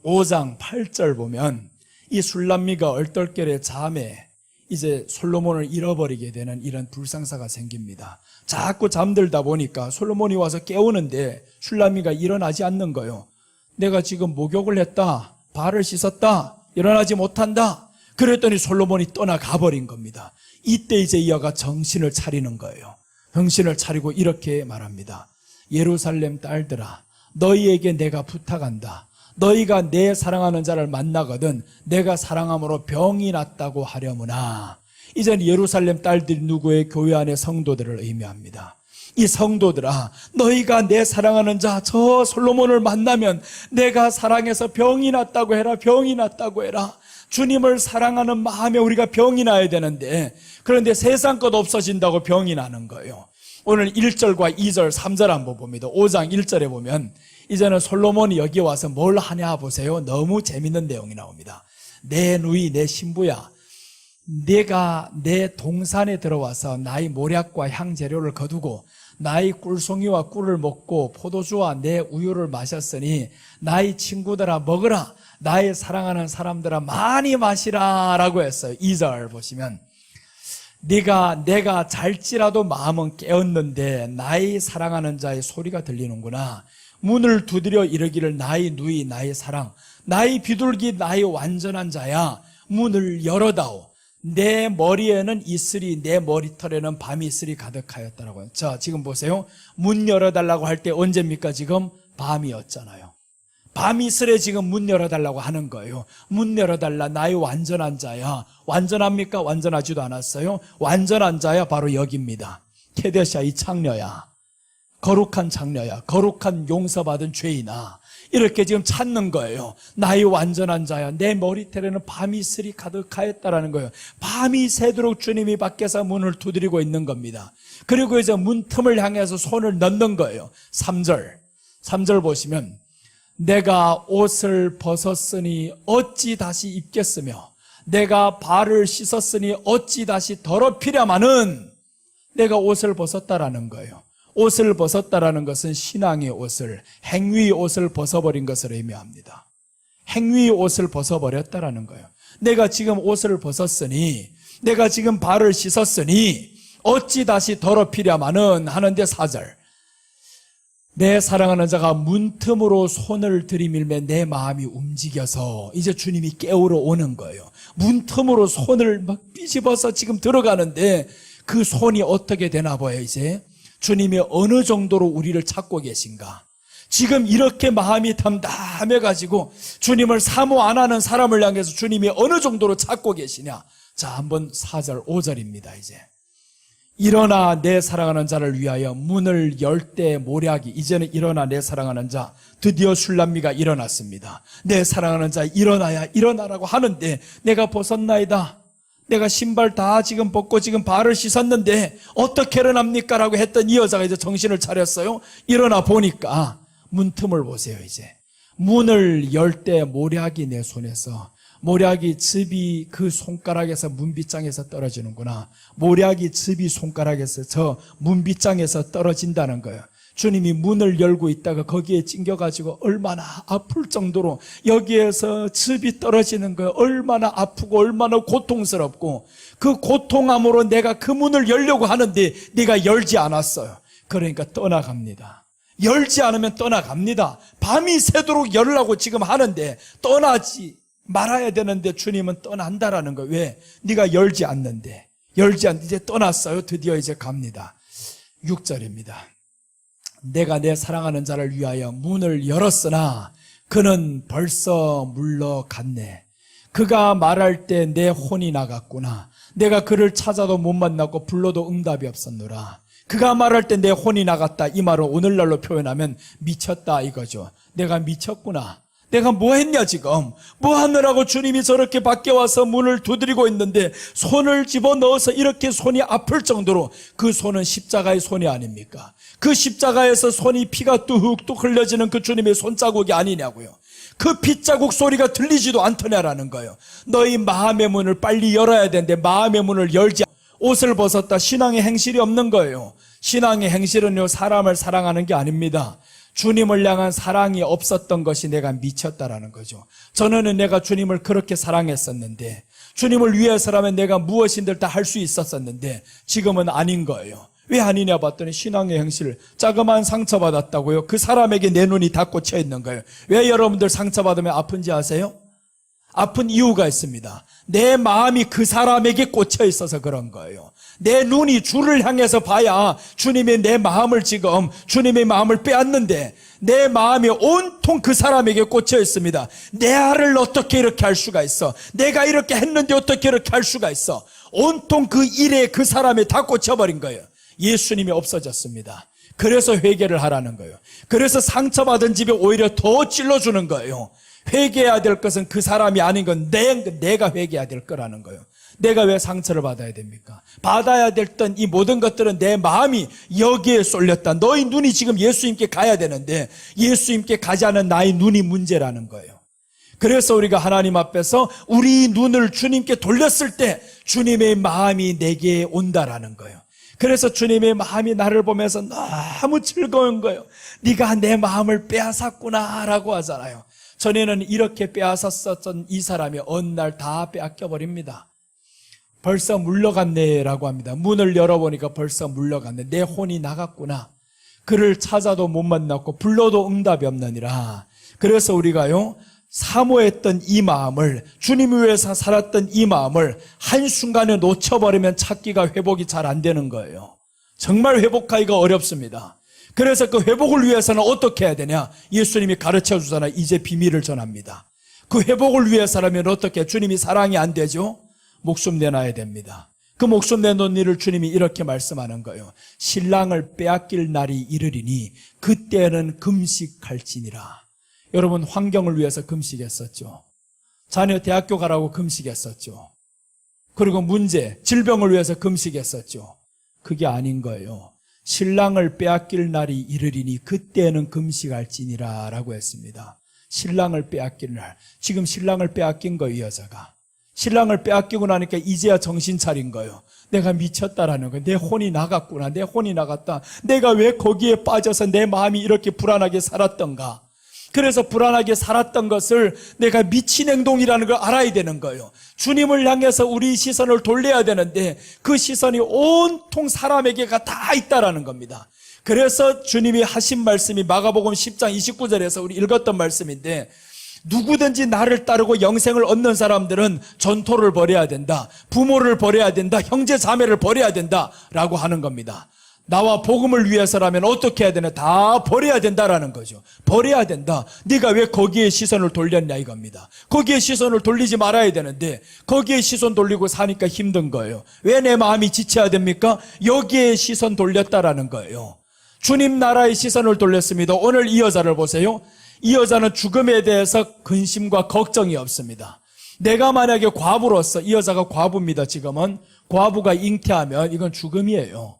5장 8절 보면 이 술람미가 얼떨결에 잠에 이제 솔로몬을 잃어버리게 되는 이런 불상사가 생깁니다. 자꾸 잠들다 보니까 솔로몬이 와서 깨우는데 술람미가 일어나지 않는 거예요. 내가 지금 목욕을 했다, 발을 씻었다, 일어나지 못한다. 그랬더니 솔로몬이 떠나가 버린 겁니다. 이때 이제 이 아가 정신을 차리는 거예요. 정신을 차리고 이렇게 말합니다. 예루살렘 딸들아, 너희에게 내가 부탁한다. 너희가 내 사랑하는 자를 만나거든 내가 사랑함으로 병이 났다고 하려무나. 이제는 예루살렘 딸들이 누구의? 교회 안의 성도들을 의미합니다. 이 성도들아, 너희가 내 사랑하는 자 저 솔로몬을 만나면 내가 사랑해서 병이 났다고 해라. 병이 났다고 해라. 주님을 사랑하는 마음에 우리가 병이 나야 되는데 그런데 세상 것 없어진다고 병이 나는 거예요. 오늘 1절과 2절, 3절 한번 봅니다. 5장 1절에 보면 이제는 솔로몬이 여기 와서 뭘 하냐 보세요. 너무 재밌는 내용이 나옵니다. 내 누이, 내 신부야, 내가 내 동산에 들어와서 나의 모략과 향재료를 거두고 나의 꿀송이와 꿀을 먹고 포도주와 내 우유를 마셨으니 나의 친구들아 먹으라. 나의 사랑하는 사람들아 많이 마시라 라고 했어요. 2절 보시면 내가 잘지라도 마음은 깨었는데 나의 사랑하는 자의 소리가 들리는구나. 문을 두드려 이르기를 나의 누이, 나의 사랑, 나의 비둘기, 나의 완전한 자야, 문을 열어다오. 내 머리에는 이슬이, 내 머리털에는 밤이 이슬이 가득하였다라고요. 자, 지금 보세요. 문 열어달라고 할 때 언제입니까? 지금 밤이었잖아요. 밤이슬에 지금 문 열어달라고 하는 거예요. 문 열어달라. 나의 완전한 자야. 완전합니까? 완전하지도 않았어요. 완전한 자야 바로 여기입니다. 케데샤, 이 창녀야, 거룩한 창녀야, 거룩한 용서받은 죄인아, 이렇게 지금 찾는 거예요. 나의 완전한 자야. 내 머리털에는 밤이슬이 가득하였다라는 거예요. 밤이 새도록 주님이 밖에서 문을 두드리고 있는 겁니다. 그리고 이제 문틈을 향해서 손을 넣는 거예요. 3절 보시면 내가 옷을 벗었으니 어찌 다시 입겠으며 내가 발을 씻었으니 어찌 다시 더럽히랴마는. 내가 옷을 벗었다라는 거예요. 옷을 벗었다라는 것은 신앙의 옷을, 행위의 옷을 벗어버린 것을 의미합니다. 행위의 옷을 벗어버렸다라는 거예요. 내가 지금 옷을 벗었으니, 내가 지금 발을 씻었으니 어찌 다시 더럽히랴마는 하는데 4절 내 사랑하는 자가 문틈으로 손을 들이밀면 내 마음이 움직여서 이제 주님이 깨우러 오는 거예요. 문틈으로 손을 막 뒤집어서 지금 들어가는데 그 손이 어떻게 되나 봐요. 이제 주님이 어느 정도로 우리를 찾고 계신가. 지금 이렇게 마음이 담담해가지고 주님을 사모 안 하는 사람을 향해서 주님이 어느 정도로 찾고 계시냐. 자, 한번 4절 5절입니다. 이제 일어나 내 사랑하는 자를 위하여 문을 열 때 모략이. 이제는 일어나 내 사랑하는 자. 드디어 술람미가 일어났습니다. 내 사랑하는 자 일어나야 일어나라고 하는데 내가 벗었나이다. 내가 신발 다 지금 벗고 지금 발을 씻었는데 어떻게 일어납니까? 라고 했던 이 여자가 이제 정신을 차렸어요. 일어나 보니까 문틈을 보세요. 이제 문을 열 때 모략이 내 손에서, 모략이 즙이 그 손가락에서 문빗장에서 떨어지는구나. 모략이 즙이 손가락에서 저 문빗장에서 떨어진다는 거예요. 주님이 문을 열고 있다가 거기에 찡겨가지고 얼마나 아플 정도로 여기에서 즙이 떨어지는 거예요. 얼마나 아프고 얼마나 고통스럽고, 그 고통함으로 내가 그 문을 열려고 하는데 네가 열지 않았어요. 그러니까 떠나갑니다. 열지 않으면 떠나갑니다. 밤이 새도록 열라고 지금 하는데 떠나지 말아야 되는데 주님은 떠난다라는 거예요. 왜? 네가 열지 않는데. 이제 떠났어요. 드디어 이제 갑니다. 6절입니다. 내가 내 사랑하는 자를 위하여 문을 열었으나 그는 벌써 물러갔네. 그가 말할 때 내 혼이 나갔구나. 내가 그를 찾아도 못 만났고 불러도 응답이 없었노라. 그가 말할 때 내 혼이 나갔다. 이 말은 오늘날로 표현하면 미쳤다 이거죠. 내가 미쳤구나. 내가 뭐 했냐 지금. 뭐 하느라고 주님이 저렇게 밖에 와서 문을 두드리고 있는데 손을 집어넣어서 이렇게 손이 아플 정도로, 그 손은 십자가의 손이 아닙니까? 그 십자가에서 손이 피가 뚝뚝 흘려지는 그 주님의 손자국이 아니냐고요. 그 핏자국 소리가 들리지도 않더냐라는 거예요. 너희 마음의 문을 빨리 열어야 되는데 마음의 문을 열지 않고 옷을 벗었다. 신앙의 행실이 없는 거예요. 신앙의 행실은요, 사람을 사랑하는 게 아닙니다. 주님을 향한 사랑이 없었던 것이 내가 미쳤다라는 거죠. 전에는 내가 주님을 그렇게 사랑했었는데, 주님을 위해서라면 내가 무엇인들 다 할 수 있었었는데 지금은 아닌 거예요. 왜 아니냐 봤더니 신앙의 행실, 자그마한 상처받았다고요. 그 사람에게 내 눈이 다 꽂혀 있는 거예요. 왜 여러분들 상처받으면 아픈지 아세요? 아픈 이유가 있습니다. 내 마음이 그 사람에게 꽂혀 있어서 그런 거예요. 내 눈이 주를 향해서 봐야 주님의 내 마음을 지금, 주님의 마음을 빼앗는데 내 마음이 온통 그 사람에게 꽂혀 있습니다. 내 아를 어떻게 이렇게 할 수가 있어? 내가 이렇게 했는데 어떻게 이렇게 할 수가 있어? 온통 그 일에 그 사람에 다 꽂혀버린 거예요. 예수님이 없어졌습니다. 그래서 회개를 하라는 거예요. 그래서 상처받은 집에 오히려 더 찔러주는 거예요. 회개해야 될 것은 그 사람이 아닌 건 내가 회개해야 될 거라는 거예요. 내가 왜 상처를 받아야 됩니까? 받아야 됐던 이 모든 것들은 내 마음이 여기에 쏠렸다. 너희 눈이 지금 예수님께 가야 되는데 예수님께 가지 않은 나의 눈이 문제라는 거예요. 그래서 우리가 하나님 앞에서 우리 눈을 주님께 돌렸을 때 주님의 마음이 내게 온다라는 거예요. 그래서 주님의 마음이 나를 보면서 너무 즐거운 거예요. 네가 내 마음을 빼앗았구나 라고 하잖아요. 전에는 이렇게 빼앗았었던 이 사람이 어느 날 다 빼앗겨버립니다. 벌써 물러갔네 라고 합니다. 문을 열어보니까 벌써 물러갔네. 내 혼이 나갔구나. 그를 찾아도 못 만났고 불러도 응답이 없느니라. 그래서 우리가요, 사모했던 이 마음을, 주님 위해서 살았던 이 마음을 한순간에 놓쳐버리면 찾기가, 회복이 잘 안 되는 거예요. 정말 회복하기가 어렵습니다. 그래서 그 회복을 위해서는 어떻게 해야 되냐? 예수님이 가르쳐 주잖아요. 이제 비밀을 전합니다. 그 회복을 위해서라면 어떻게? 주님이 사랑이 안 되죠? 목숨 내놔야 됩니다. 그 목숨 내놓은 일을 주님이 이렇게 말씀하는 거예요. 신랑을 빼앗길 날이 이르리니 그때는 금식할지니라. 여러분, 환경을 위해서 금식했었죠. 자녀 대학교 가라고 금식했었죠. 그리고 문제, 질병을 위해서 금식했었죠. 그게 아닌 거예요. 신랑을 빼앗길 날이 이르리니 그때는 금식할지니라 라고 했습니다. 신랑을 빼앗길 날. 지금 신랑을 빼앗긴 거예요, 이 여자가. 신랑을 빼앗기고 나니까 이제야 정신 차린 거예요. 내가 미쳤다라는 거예요. 내 혼이 나갔구나. 내 혼이 나갔다. 내가 왜 거기에 빠져서 내 마음이 이렇게 불안하게 살았던가. 그래서 불안하게 살았던 것을 내가 미친 행동이라는 걸 알아야 되는 거예요. 주님을 향해서 우리 시선을 돌려야 되는데 그 시선이 온통 사람에게가 다 있다라는 겁니다. 그래서 주님이 하신 말씀이 마가복음 10장 29절에서 우리 읽었던 말씀인데, 누구든지 나를 따르고 영생을 얻는 사람들은 전토를 벌여야 된다. 부모를 버려야 된다. 형제 자매를 버려야 된다. 라고 하는 겁니다. 나와 복음을 위해서라면 어떻게 해야 되나? 다 버려야 된다라는 거죠. 버려야 된다. 네가 왜 거기에 시선을 돌렸냐 이겁니다. 거기에 시선을 돌리지 말아야 되는데 거기에 시선 돌리고 사니까 힘든 거예요. 왜 내 마음이 지쳐야 됩니까? 여기에 시선 돌렸다라는 거예요. 주님 나라의 시선을 돌렸습니다. 오늘 이 여자를 보세요. 이 여자는 죽음에 대해서 근심과 걱정이 없습니다. 내가 만약에 과부로서, 이 여자가 과부입니다. 지금은 과부가 잉태하면 이건 죽음이에요.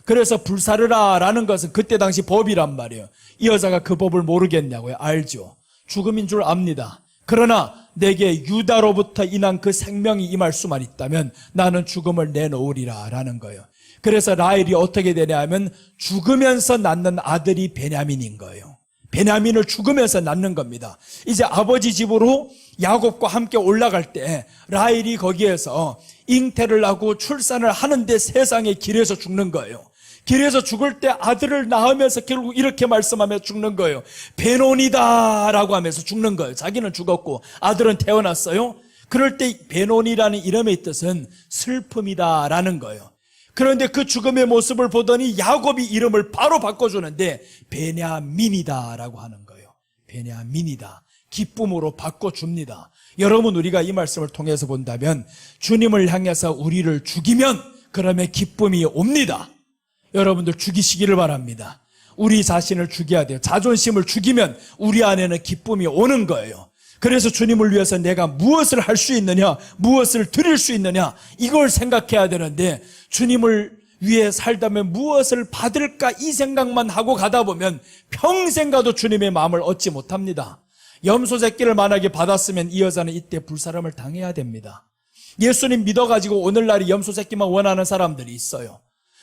그래서 불사르라라는 것은 그때 당시 법이란 말이에요. 이 여자가 그 법을 모르겠냐고요? 알죠. 죽음인 줄 압니다. 그러나 내게 유다로부터 인한 그 생명이 임할 수만 있다면 나는 죽음을 내놓으리라 라는 거예요. 그래서 라헬이 어떻게 되냐 하면 죽으면서 낳는 아들이 베냐민인 거예요. 베냐민을 죽으면서 낳는 겁니다. 이제 아버지 집으로 야곱과 함께 올라갈 때 라헬이 거기에서 잉태를 하고 출산을 하는데 세상의 길에서 죽는 거예요. 길에서 죽을 때 아들을 낳으면서 결국 이렇게 말씀하며 죽는 거예요. 베논이다 라고 하면서 죽는 거예요. 자기는 죽었고 아들은 태어났어요. 그럴 때 베논이라는 이름의 뜻은 슬픔이다 라는 거예요. 그런데 그 죽음의 모습을 보더니 야곱이 이름을 바로 바꿔주는데 베냐민이다 라고 하는 거예요. 베냐민이다. 기쁨으로 바꿔줍니다. 여러분, 우리가 이 말씀을 통해서 본다면 주님을 향해서 우리를 죽이면 그러면 기쁨이 옵니다. 여러분들 죽이시기를 바랍니다. 우리 자신을 죽여야 돼요. 자존심을 죽이면 우리 안에는 기쁨이 오는 거예요. 그래서 주님을 위해서 내가 무엇을 할 수 있느냐, 무엇을 드릴 수 있느냐, 이걸 생각해야 되는데 주님을 위해 살다면 무엇을 받을까 이 생각만 하고 가다 보면 평생 가도 주님의 마음을 얻지 못합니다. 염소 새끼를 만약에 받았으면 이 여자는 이때 불사름을 당해야 됩니다. 예수님 믿어가지고 오늘날이 염소 새끼만 원하는 사람들이 있어요.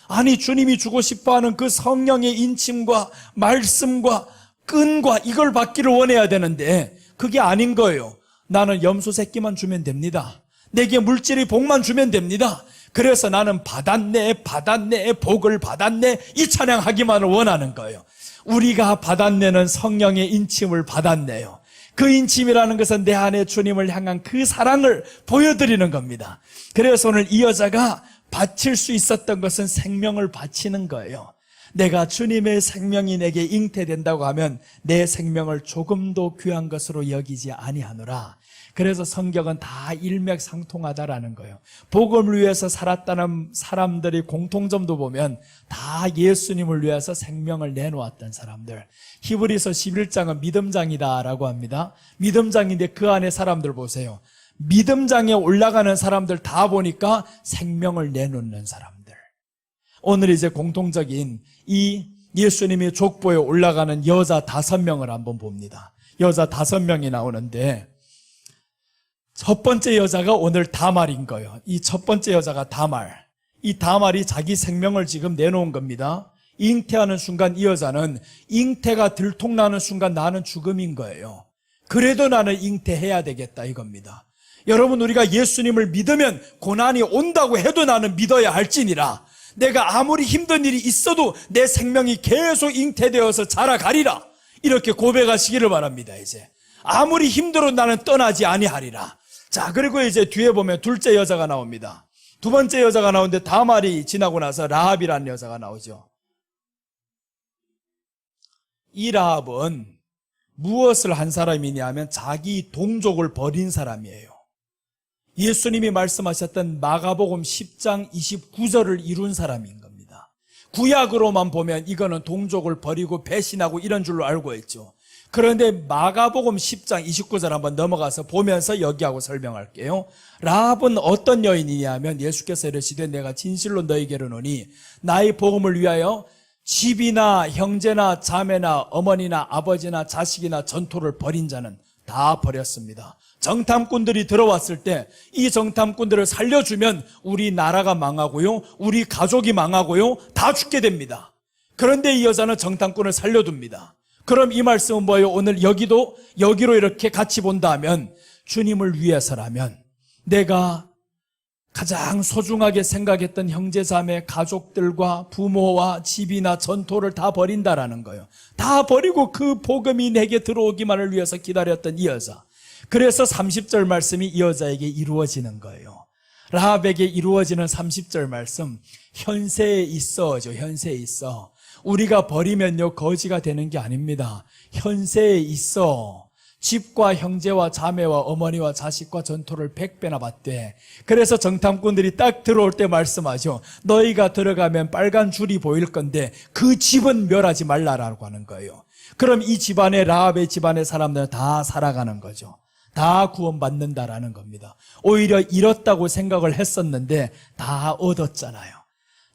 아니, 주님이 주고 싶어하는 그 성령의 인침과 말씀과 끈과 이걸 받기를 원해야 되는데 그게 아닌 거예요. 나는 염소 새끼만 주면 됩니다. 내게 물질의 복만 주면 됩니다. 그래서 나는 받았네 복을 받았네 이 찬양하기만을 원하는 거예요. 우리가 받았네는 성령의 인침을 받았네요. 그 인침이라는 것은 내 안에 주님을 향한 그 사랑을 보여드리는 겁니다. 그래서 오늘 이 여자가 바칠 수 있었던 것은 생명을 바치는 거예요. 내가 주님의 생명이 내게 잉태된다고 하면 내 생명을 조금도 귀한 것으로 여기지 아니하노라. 그래서 성경은 다 일맥상통하다라는 거예요. 복음을 위해서 살았다는 사람들의 공통점도 보면 다 예수님을 위해서 생명을 내놓았던 사람들. 히브리서 11장은 믿음장이다라고 합니다. 믿음장인데 그 안에 사람들 보세요. 믿음장에 올라가는 사람들 다 보니까 생명을 내놓는 사람들. 오늘 이제 공통적인 이 예수님의 족보에 올라가는 여자 5명을 한번 봅니다. 여자 5명이 나오는데 첫 번째 여자가 오늘 다말인 거예요. 이 첫 번째 여자가 다말. 이 다말이 자기 생명을 지금 내놓은 겁니다. 잉태하는 순간 이 여자는 잉태가 들통나는 순간 나는 죽음인 거예요. 그래도 나는 잉태해야 되겠다 이겁니다. 여러분, 우리가 예수님을 믿으면 고난이 온다고 해도 나는 믿어야 할지니라. 내가 아무리 힘든 일이 있어도 내 생명이 계속 잉태되어서 자라가리라. 이렇게 고백하시기를 바랍니다. 이제 아무리 힘들어도 나는 떠나지 아니하리라. 자, 그리고 이제 뒤에 보면 둘째 여자가 나옵니다. 두 번째 여자가 나오는데 다말이 지나고 나서 라합이라는 여자가 나오죠. 이 라합은 무엇을 한 사람이냐 하면 자기 동족을 버린 사람이에요. 예수님이 말씀하셨던 마가복음 10장 29절을 이룬 사람인 겁니다. 구약으로만 보면 이거는 동족을 버리고 배신하고 이런 줄로 알고 있죠. 그런데 마가복음 10장 29절 한번 넘어가서 보면서 여기하고 설명할게요. 라합은 어떤 여인이냐 하면 예수께서 이르시되 내가 진실로 너희에게 이르노니 나의 복음을 위하여 집이나 형제나 자매나 어머니나 아버지나 자식이나 전토를 벌인 자는 다 버렸습니다. 정탐꾼들이 들어왔을 때 이 정탐꾼들을 살려주면 우리 나라가 망하고요, 우리 가족이 망하고요, 다 죽게 됩니다. 그런데 이 여자는 정탐꾼을 살려둡니다. 그럼 이 말씀은 뭐예요? 오늘 여기로 이렇게 같이 본다면 주님을 위해서라면 내가 가장 소중하게 생각했던 형제자매, 가족들과 부모와 집이나 전토를 다 버린다라는 거예요. 다 버리고 그 복음이 내게 들어오기만을 위해서 기다렸던 이 여자. 그래서 30절 말씀이 이 여자에게 이루어지는 거예요. 라합에게 이루어지는 30절 말씀, 현세에 있어죠. 현세에 있어. 우리가 버리면요 거지가 되는 게 아닙니다. 현세에 있어. 집과 형제와 자매와 어머니와 자식과 전토를 100배나 받되, 그래서 정탐꾼들이 딱 들어올 때 말씀하죠. 너희가 들어가면 빨간 줄이 보일 건데 그 집은 멸하지 말라라고 하는 거예요. 그럼 이 집안에, 라합의 집안의 사람들은 다 살아가는 거죠. 다 구원받는다라는 겁니다. 오히려 잃었다고 생각을 했었는데 다 얻었잖아요.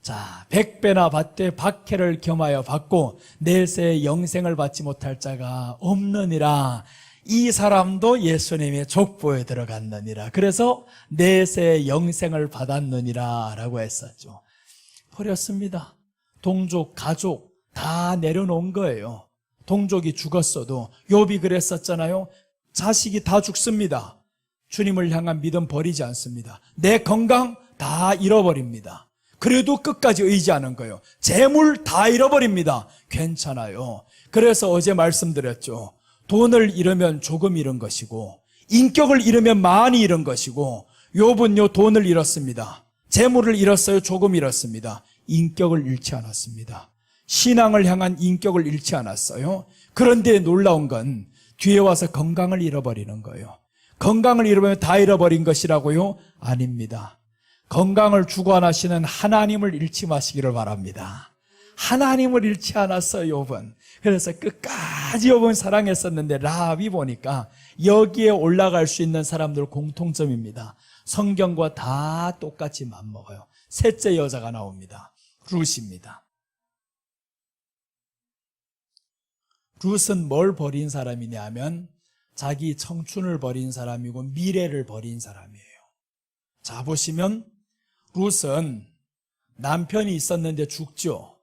자, 100배나 받되 박해를 겸하여 받고 내세 영생을 받지 못할 자가 없느니라. 이 사람도 예수님의 족보에 들어갔느니라. 그래서 내세 영생을 받았느니라 라고 했었죠. 버렸습니다. 동족, 가족 다 내려놓은 거예요. 동족이 죽었어도 욥이 그랬었잖아요. 자식이 다 죽습니다. 주님을 향한 믿음 버리지 않습니다. 내 건강 다 잃어버립니다. 그래도 끝까지 의지하는 거예요. 재물 다 잃어버립니다. 괜찮아요. 그래서 어제 말씀드렸죠. 돈을 잃으면 조금 잃은 것이고 인격을 잃으면 많이 잃은 것이고, 욥은요 돈을 잃었습니다. 재물을 잃었어요. 조금 잃었습니다. 인격을 잃지 않았습니다. 신앙을 향한 인격을 잃지 않았어요. 그런데 놀라운 건 뒤에 와서 건강을 잃어버리는 거예요. 건강을 잃으면 다 잃어버린 것이라고요? 아닙니다. 건강을 주관하시는 하나님을 잃지 마시기를 바랍니다. 하나님을 잃지 않았어요, 욥은. 그래서 끝까지 욥은 사랑했었는데 라합이 보니까 여기에 올라갈 수 있는 사람들 공통점입니다. 성경과 다 똑같이 맞먹어요. 셋째 여자가 나옵니다. 룻입니다. 룻은 뭘 버린 사람이냐 하면 자기 청춘을 버린 사람이고 미래를 버린 사람이에요. 자, 보시면 룻은 남편이 있었는데 죽죠.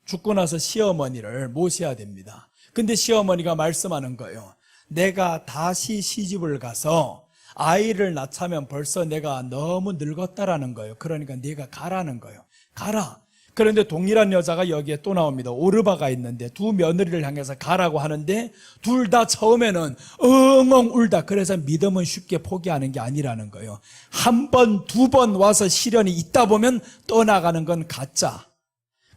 죽고 나서 시어머니를 모셔야 됩니다. 근데 시어머니가 말씀하는 거예요. 내가 다시 시집을 가서 아이를 낳자면 벌써 내가 너무 늙었다라는 거예요. 그러니까 네가 가라는 거예요. 가라. 그런데 동일한 여자가 여기에 또 나옵니다. 오르바가 있는데 두 며느리를 향해서 가라고 하는데 둘 다 처음에는 엉엉 울다. 그래서 믿음은 쉽게 포기하는 게 아니라는 거예요. 한 번, 두 번 와서 시련이 있다 보면 떠나가는 건 가짜.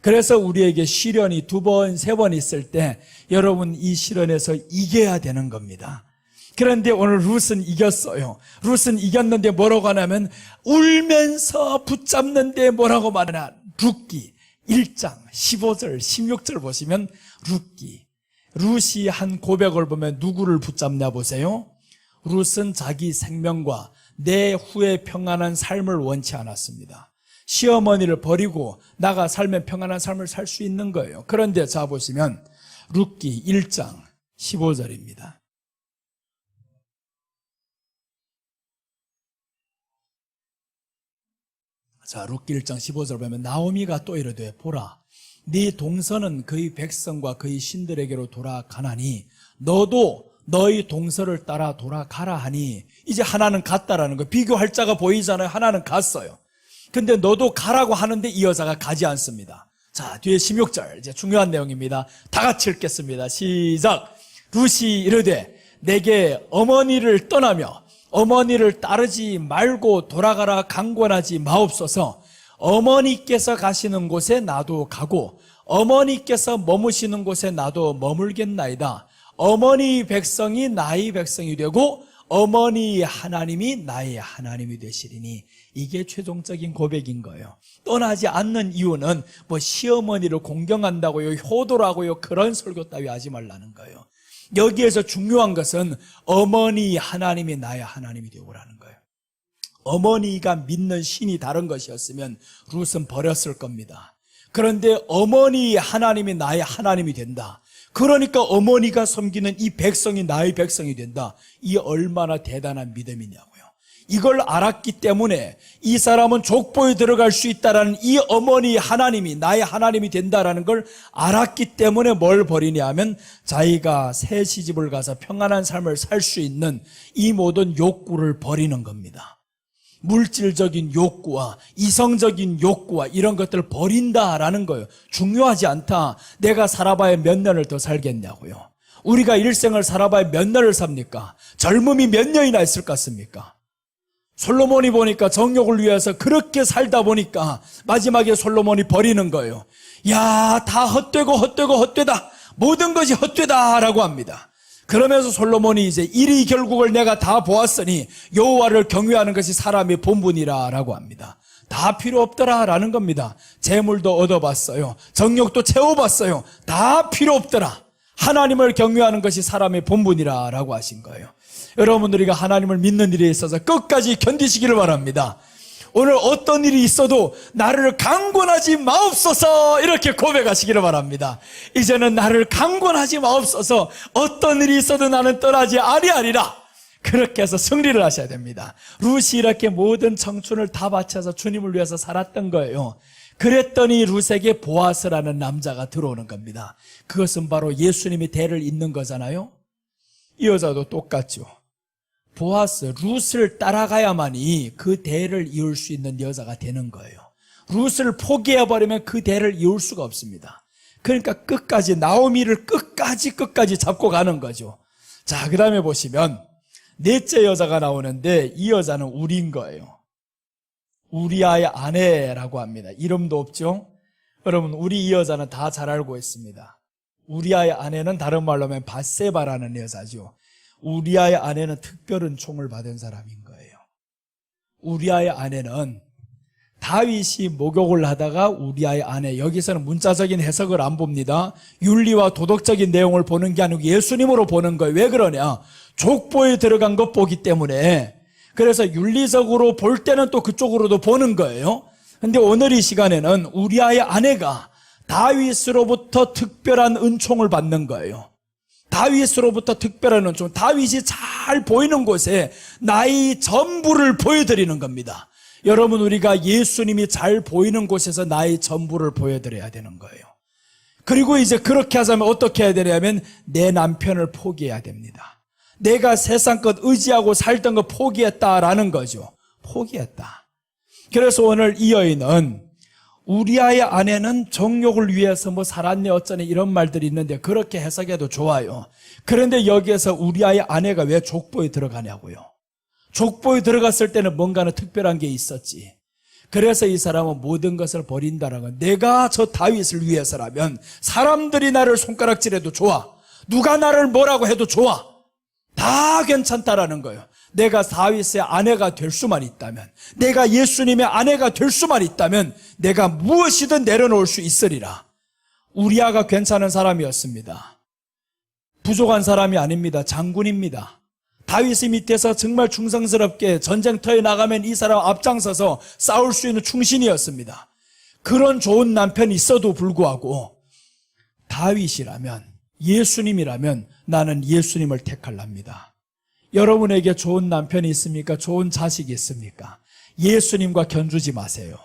그래서 우리에게 시련이 두 번, 세 번 있을 때 여러분 이 시련에서 이겨야 되는 겁니다. 그런데 오늘 룻은 이겼어요. 룻은 이겼는데 뭐라고 하냐면 울면서 붙잡는데 뭐라고 말하나. 룻기 1장 15절 16절 보시면 룻이 한 고백을 보면 누구를 붙잡냐 보세요. 룻은 자기 생명과 내 후에 평안한 삶을 원치 않았습니다. 시어머니를 버리고 나가 살면 평안한 삶을 살 수 있는 거예요. 그런데 자 보시면 룻기 1장 15절입니다. 자, 룻기 1장 15절 보면 나오미가 또 이르되 보라, 네 동서는 그의 백성과 그의 신들에게로 돌아가나니 너도 너희 동서를 따라 돌아가라 하니, 이제 하나는 갔다라는 거예요. 비교할 자가 보이잖아요. 하나는 갔어요. 근데 너도 가라고 하는데 이 여자가 가지 않습니다. 자, 뒤에 16절 이제 중요한 내용입니다. 다 같이 읽겠습니다. 시작. 룻이 이르되 내게 어머니를 떠나며 어머니를 따르지 말고 돌아가라 강권하지 마옵소서. 어머니께서 가시는 곳에 나도 가고 어머니께서 머무시는 곳에 나도 머물겠나이다. 어머니 백성이 나의 백성이 되고 어머니 하나님이 나의 하나님이 되시리니. 이게 최종적인 고백인 거예요. 떠나지 않는 이유는 뭐 시어머니를 공경한다고요, 효도라고요, 그런 설교 따위 하지 말라는 거예요. 여기에서 중요한 것은 어머니 하나님이 나의 하나님이 되고라는 거예요. 어머니가 믿는 신이 다른 것이었으면 룻은 버렸을 겁니다. 그런데 어머니 하나님이 나의 하나님이 된다. 그러니까 어머니가 섬기는 이 백성이 나의 백성이 된다. 이 얼마나 대단한 믿음이냐고요. 이걸 알았기 때문에 이 사람은 족보에 들어갈 수 있다라는 이 어머니 하나님이 나의 하나님이 된다라는 걸 알았기 때문에 뭘 버리냐 하면 자기가 새 시집을 가서 평안한 삶을 살 수 있는 이 모든 욕구를 버리는 겁니다. 물질적인 욕구와 이성적인 욕구와 이런 것들을 버린다라는 거예요. 중요하지 않다. 내가 살아봐야 몇 년을 더 살겠냐고요. 우리가 일생을 살아봐야 몇 년을 삽니까? 젊음이 몇 년이나 있을 것 같습니까? 솔로몬이 보니까 정욕을 위해서 그렇게 살다 보니까 마지막에 솔로몬이 버리는 거예요. 야, 다 헛되다. 모든 것이 헛되다라고 합니다. 그러면서 솔로몬이 이제 이리 결국을 내가 다 보았으니 여호와를 경외하는 것이 사람의 본분이라라고 합니다. 다 필요 없더라라는 겁니다. 재물도 얻어봤어요. 정욕도 채워봤어요. 다 필요 없더라. 하나님을 경외하는 것이 사람의 본분이라라고 하신 거예요. 여러분, 우리가 하나님을 믿는 일에 있어서 끝까지 견디시기를 바랍니다. 오늘 어떤 일이 있어도 나를 강권하지 마옵소서 이렇게 고백하시기를 바랍니다. 이제는 나를 강권하지 마옵소서. 어떤 일이 있어도 나는 떠나지 아니하리라. 그렇게 해서 승리를 하셔야 됩니다. 룻이 이렇게 모든 청춘을 다 바쳐서 주님을 위해서 살았던 거예요. 그랬더니 룻에게 보아스라는 남자가 들어오는 겁니다. 그것은 바로 예수님이 대를 잇는 거잖아요. 이 여자도 똑같죠. 보아스, 룻을 따라가야만이 그 대를 이을 수 있는 여자가 되는 거예요. 룻을 포기해버리면 그 대를 이을 수가 없습니다. 그러니까 끝까지, 나오미를 끝까지 잡고 가는 거죠. 자, 그 다음에 보시면 넷째 여자가 나오는데 이 여자는 우리인 거예요. 우리아의 아내라고 합니다. 이름도 없죠? 여러분, 우리 이 여자는 다 잘 알고 있습니다. 우리아의 아내는 다른 말로 하면 밧세바라는 여자죠. 우리아의 아내는 특별 은총을 받은 사람인 거예요. 우리아의 아내는 다윗이 목욕을 하다가 우리아의 아내, 여기서는 문자적인 해석을 안 봅니다. 윤리와 도덕적인 내용을 보는 게 아니고 예수님으로 보는 거예요. 왜 그러냐? 족보에 들어간 것 보기 때문에. 그래서 윤리적으로 볼 때는 또 그쪽으로도 보는 거예요. 근데 오늘 이 시간에는 우리아의 아내가 다윗으로부터 특별한 은총을 받는 거예요. 다윗으로부터 특별한 은총, 다윗이 잘 보이는 곳에 나의 전부를 보여드리는 겁니다. 여러분, 우리가 예수님이 잘 보이는 곳에서 나의 전부를 보여드려야 되는 거예요. 그리고 이제 그렇게 하자면 어떻게 해야 되냐면 내 남편을 포기해야 됩니다. 내가 세상 것 의지하고 살던 거 포기했다라는 거죠. 포기했다. 그래서 오늘 이 여인은 우리아의 아내는 정욕을 위해서 뭐 살았네 어쩌네 이런 말들이 있는데 그렇게 해석해도 좋아요. 그런데 여기에서 우리아의 아내가 왜 족보에 들어가냐고요. 족보에 들어갔을 때는 뭔가는 특별한 게 있었지. 그래서 이 사람은 모든 것을 버린다는 건, 내가 저 다윗을 위해서라면 사람들이 나를 손가락질해도 좋아, 누가 나를 뭐라고 해도 좋아, 다 괜찮다라는 거예요. 내가 다윗의 아내가 될 수만 있다면, 내가 예수님의 아내가 될 수만 있다면 내가 무엇이든 내려놓을 수 있으리라. 우리아가 괜찮은 사람이었습니다. 부족한 사람이 아닙니다. 장군입니다. 다윗의 밑에서 정말 충성스럽게 전쟁터에 나가면 이 사람 앞장서서 싸울 수 있는 충신이었습니다. 그런 좋은 남편이 있어도 불구하고 다윗이라면, 예수님이라면 나는 예수님을 택할랍니다. 여러분에게 좋은 남편이 있습니까? 좋은 자식이 있습니까? 예수님과 견주지 마세요.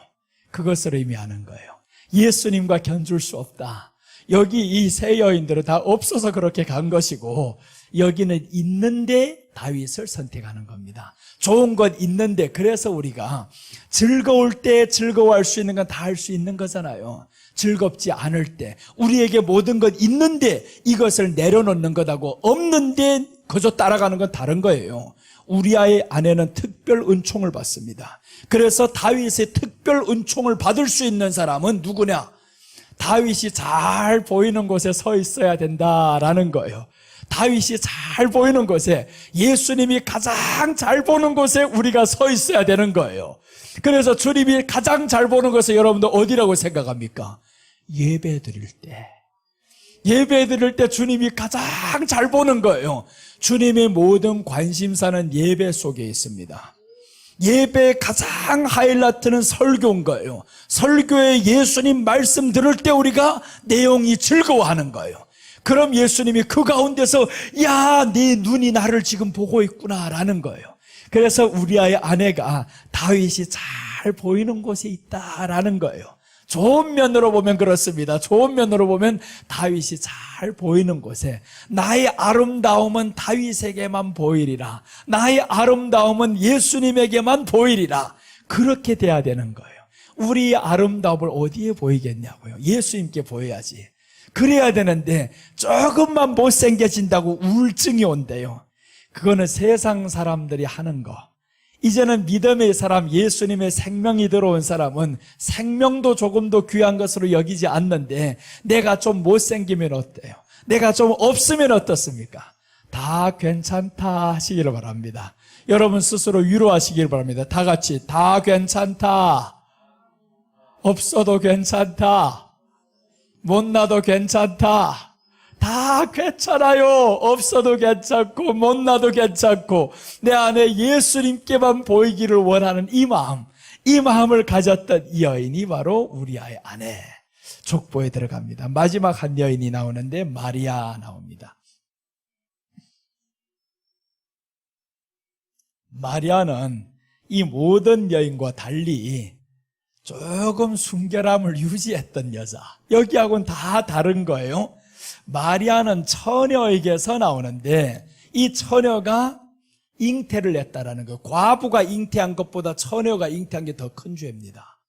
그것을 의미하는 거예요. 예수님과 견줄 수 없다. 여기 이 세 여인들은 다 없어서 그렇게 간 것이고, 여기는 있는데 다윗을 선택하는 겁니다. 좋은 것 있는데, 그래서 우리가 즐거울 때 즐거워할 수 있는 건 다 할 수 있는 거잖아요. 즐겁지 않을 때, 우리에게 모든 것 있는데 이것을 내려놓는 것하고 없는데 그저 따라가는 건 다른 거예요. 우리아의 아내는 특별 은총을 받습니다. 그래서 다윗의 특별 은총을 받을 수 있는 사람은 누구냐? 다윗이 잘 보이는 곳에 서 있어야 된다라는 거예요. 다윗이 잘 보이는 곳에, 예수님이 가장 잘 보는 곳에 우리가 서 있어야 되는 거예요. 그래서 주님이 가장 잘 보는 곳에 여러분들 어디라고 생각합니까? 예배 드릴 때. 예배 드릴 때 주님이 가장 잘 보는 거예요. 주님의 모든 관심사는 예배 속에 있습니다. 예배의 가장 하이라이트는 설교인 거예요. 설교에 예수님 말씀 들을 때 우리가 내용이 즐거워하는 거예요. 그럼 예수님이 그 가운데서 야, 네 눈이 나를 지금 보고 있구나라는 거예요. 그래서 우리아의 아내가 다윗이 잘 보이는 곳에 있다라는 거예요. 좋은 면으로 보면 그렇습니다. 좋은 면으로 보면 다윗이 잘 보이는 곳에, 나의 아름다움은 다윗에게만 보이리라, 나의 아름다움은 예수님에게만 보이리라, 그렇게 돼야 되는 거예요. 우리의 아름다움을 어디에 보이겠냐고요? 예수님께 보여야지. 그래야 되는데 조금만 못생겨진다고 우울증이 온대요. 그거는 세상 사람들이 하는 거, 이제는 믿음의 사람, 예수님의 생명이 들어온 사람은 생명도 조금 더 귀한 것으로 여기지 않는데 내가 좀 못생기면 어때요? 내가 좀 없으면 어떻습니까? 다 괜찮다 하시기를 바랍니다. 여러분 스스로 위로하시길 바랍니다. 다 같이 다 괜찮다. 없어도 괜찮다. 못나도 괜찮다. 다 괜찮아요. 없어도 괜찮고 못나도 괜찮고 내 안에 예수님께만 보이기를 원하는 이 마음을 가졌던 이 여인이 바로 우리아의 아내 족보에 들어갑니다. 마지막 한 여인이 나오는데 마리아 나옵니다. 마리아는 이 모든 여인과 달리 조금 순결함을 유지했던 여자. 여기하고는 다 다른 거예요. 마리아는 처녀에게서 나오는데 이 처녀가 잉태를 했다라는 거예요. 과부가 잉태한 것보다 처녀가 잉태한 게 더 큰 죄입니다.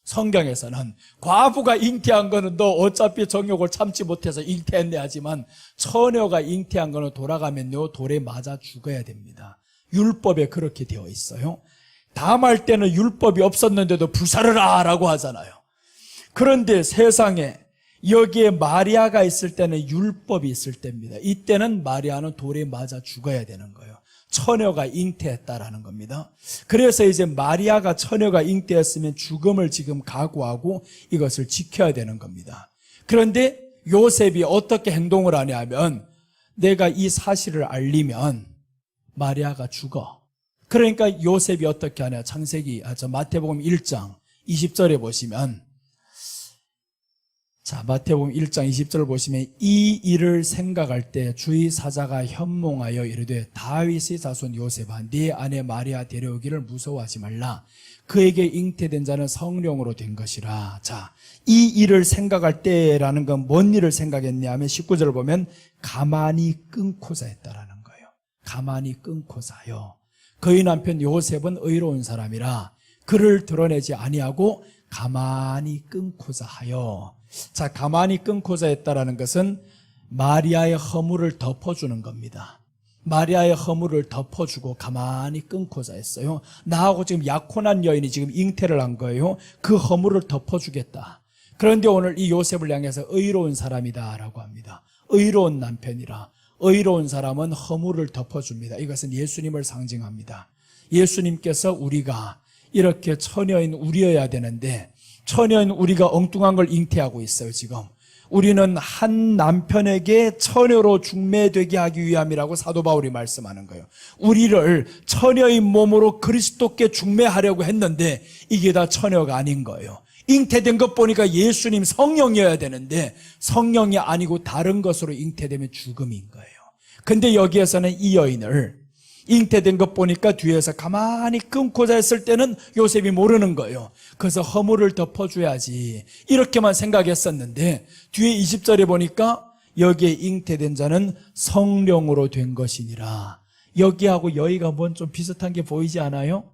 성경에서는 과부가 잉태한 거는 너 어차피 정욕을 참지 못해서 잉태했네 하지만 처녀가 잉태한 거는 돌아가면요 돌에 맞아 죽어야 됩니다. 율법에 그렇게 되어 있어요. 다말 때는 율법이 없었는데도 불사르라 라고 하잖아요. 그런데 세상에 여기에 마리아가 있을 때는 율법이 있을 때입니다. 이때는 마리아는 돌에 맞아 죽어야 되는 거예요. 처녀가 잉태했다라는 겁니다. 그래서 이제 마리아가 처녀가 잉태했으면 죽음을 지금 각오하고 이것을 지켜야 되는 겁니다. 그런데 요셉이 어떻게 행동을 하냐면 내가 이 사실을 알리면 마리아가 죽어. 그러니까 요셉이 어떻게 하냐. 마태복음 1장 20절에 보시면 마태복음 1장 20절을 보시면 이 일을 생각할 때 주의 사자가 현몽하여 이르되 다윗의 자손 요셉아 네 아내 마리아 데려오기를 무서워하지 말라. 그에게 잉태된 자는 성령으로 된 것이라. 이 일을 생각할 때라는 건 뭔 일을 생각했냐 하면 19절을 보면 가만히 끊고자 했다라는 거예요. 가만히 끊고자요. 그의 남편 요셉은 의로운 사람이라 그를 드러내지 아니하고 가만히 끊고자 하여. 가만히 끊고자 했다라는 것은 마리아의 허물을 덮어주는 겁니다. 마리아의 허물을 덮어주고 가만히 끊고자 했어요. 나하고 지금 약혼한 여인이 지금 잉태를 한 거예요. 그 허물을 덮어주겠다. 그런데 오늘 이 요셉을 향해서 의로운 사람이다 라고 합니다. 의로운 남편이라. 의로운 사람은 허물을 덮어줍니다. 이것은 예수님을 상징합니다. 예수님께서 우리가 이렇게 처녀인 우리여야 되는데 처녀인 우리가 엉뚱한 걸 잉태하고 있어요. 지금 우리는 한 남편에게 처녀로 중매되게 하기 위함이라고 사도 바울이 말씀하는 거예요. 우리를 처녀인 몸으로 그리스도께 중매하려고 했는데 이게 다 처녀가 아닌 거예요. 잉태된 것 보니까 예수님 성령이어야 되는데 성령이 아니고 다른 것으로 잉태되면 죽음인 거예요. 근데 여기에서는 이 여인을 잉태된 것 보니까 뒤에서 가만히 끊고자 했을 때는 요셉이 모르는 거예요. 그래서 허물을 덮어줘야지 이렇게만 생각했었는데 뒤에 20절에 보니까 여기에 잉태된 자는 성령으로 된 것이니라. 여기하고 여기가 뭔 좀 비슷한 게 보이지 않아요?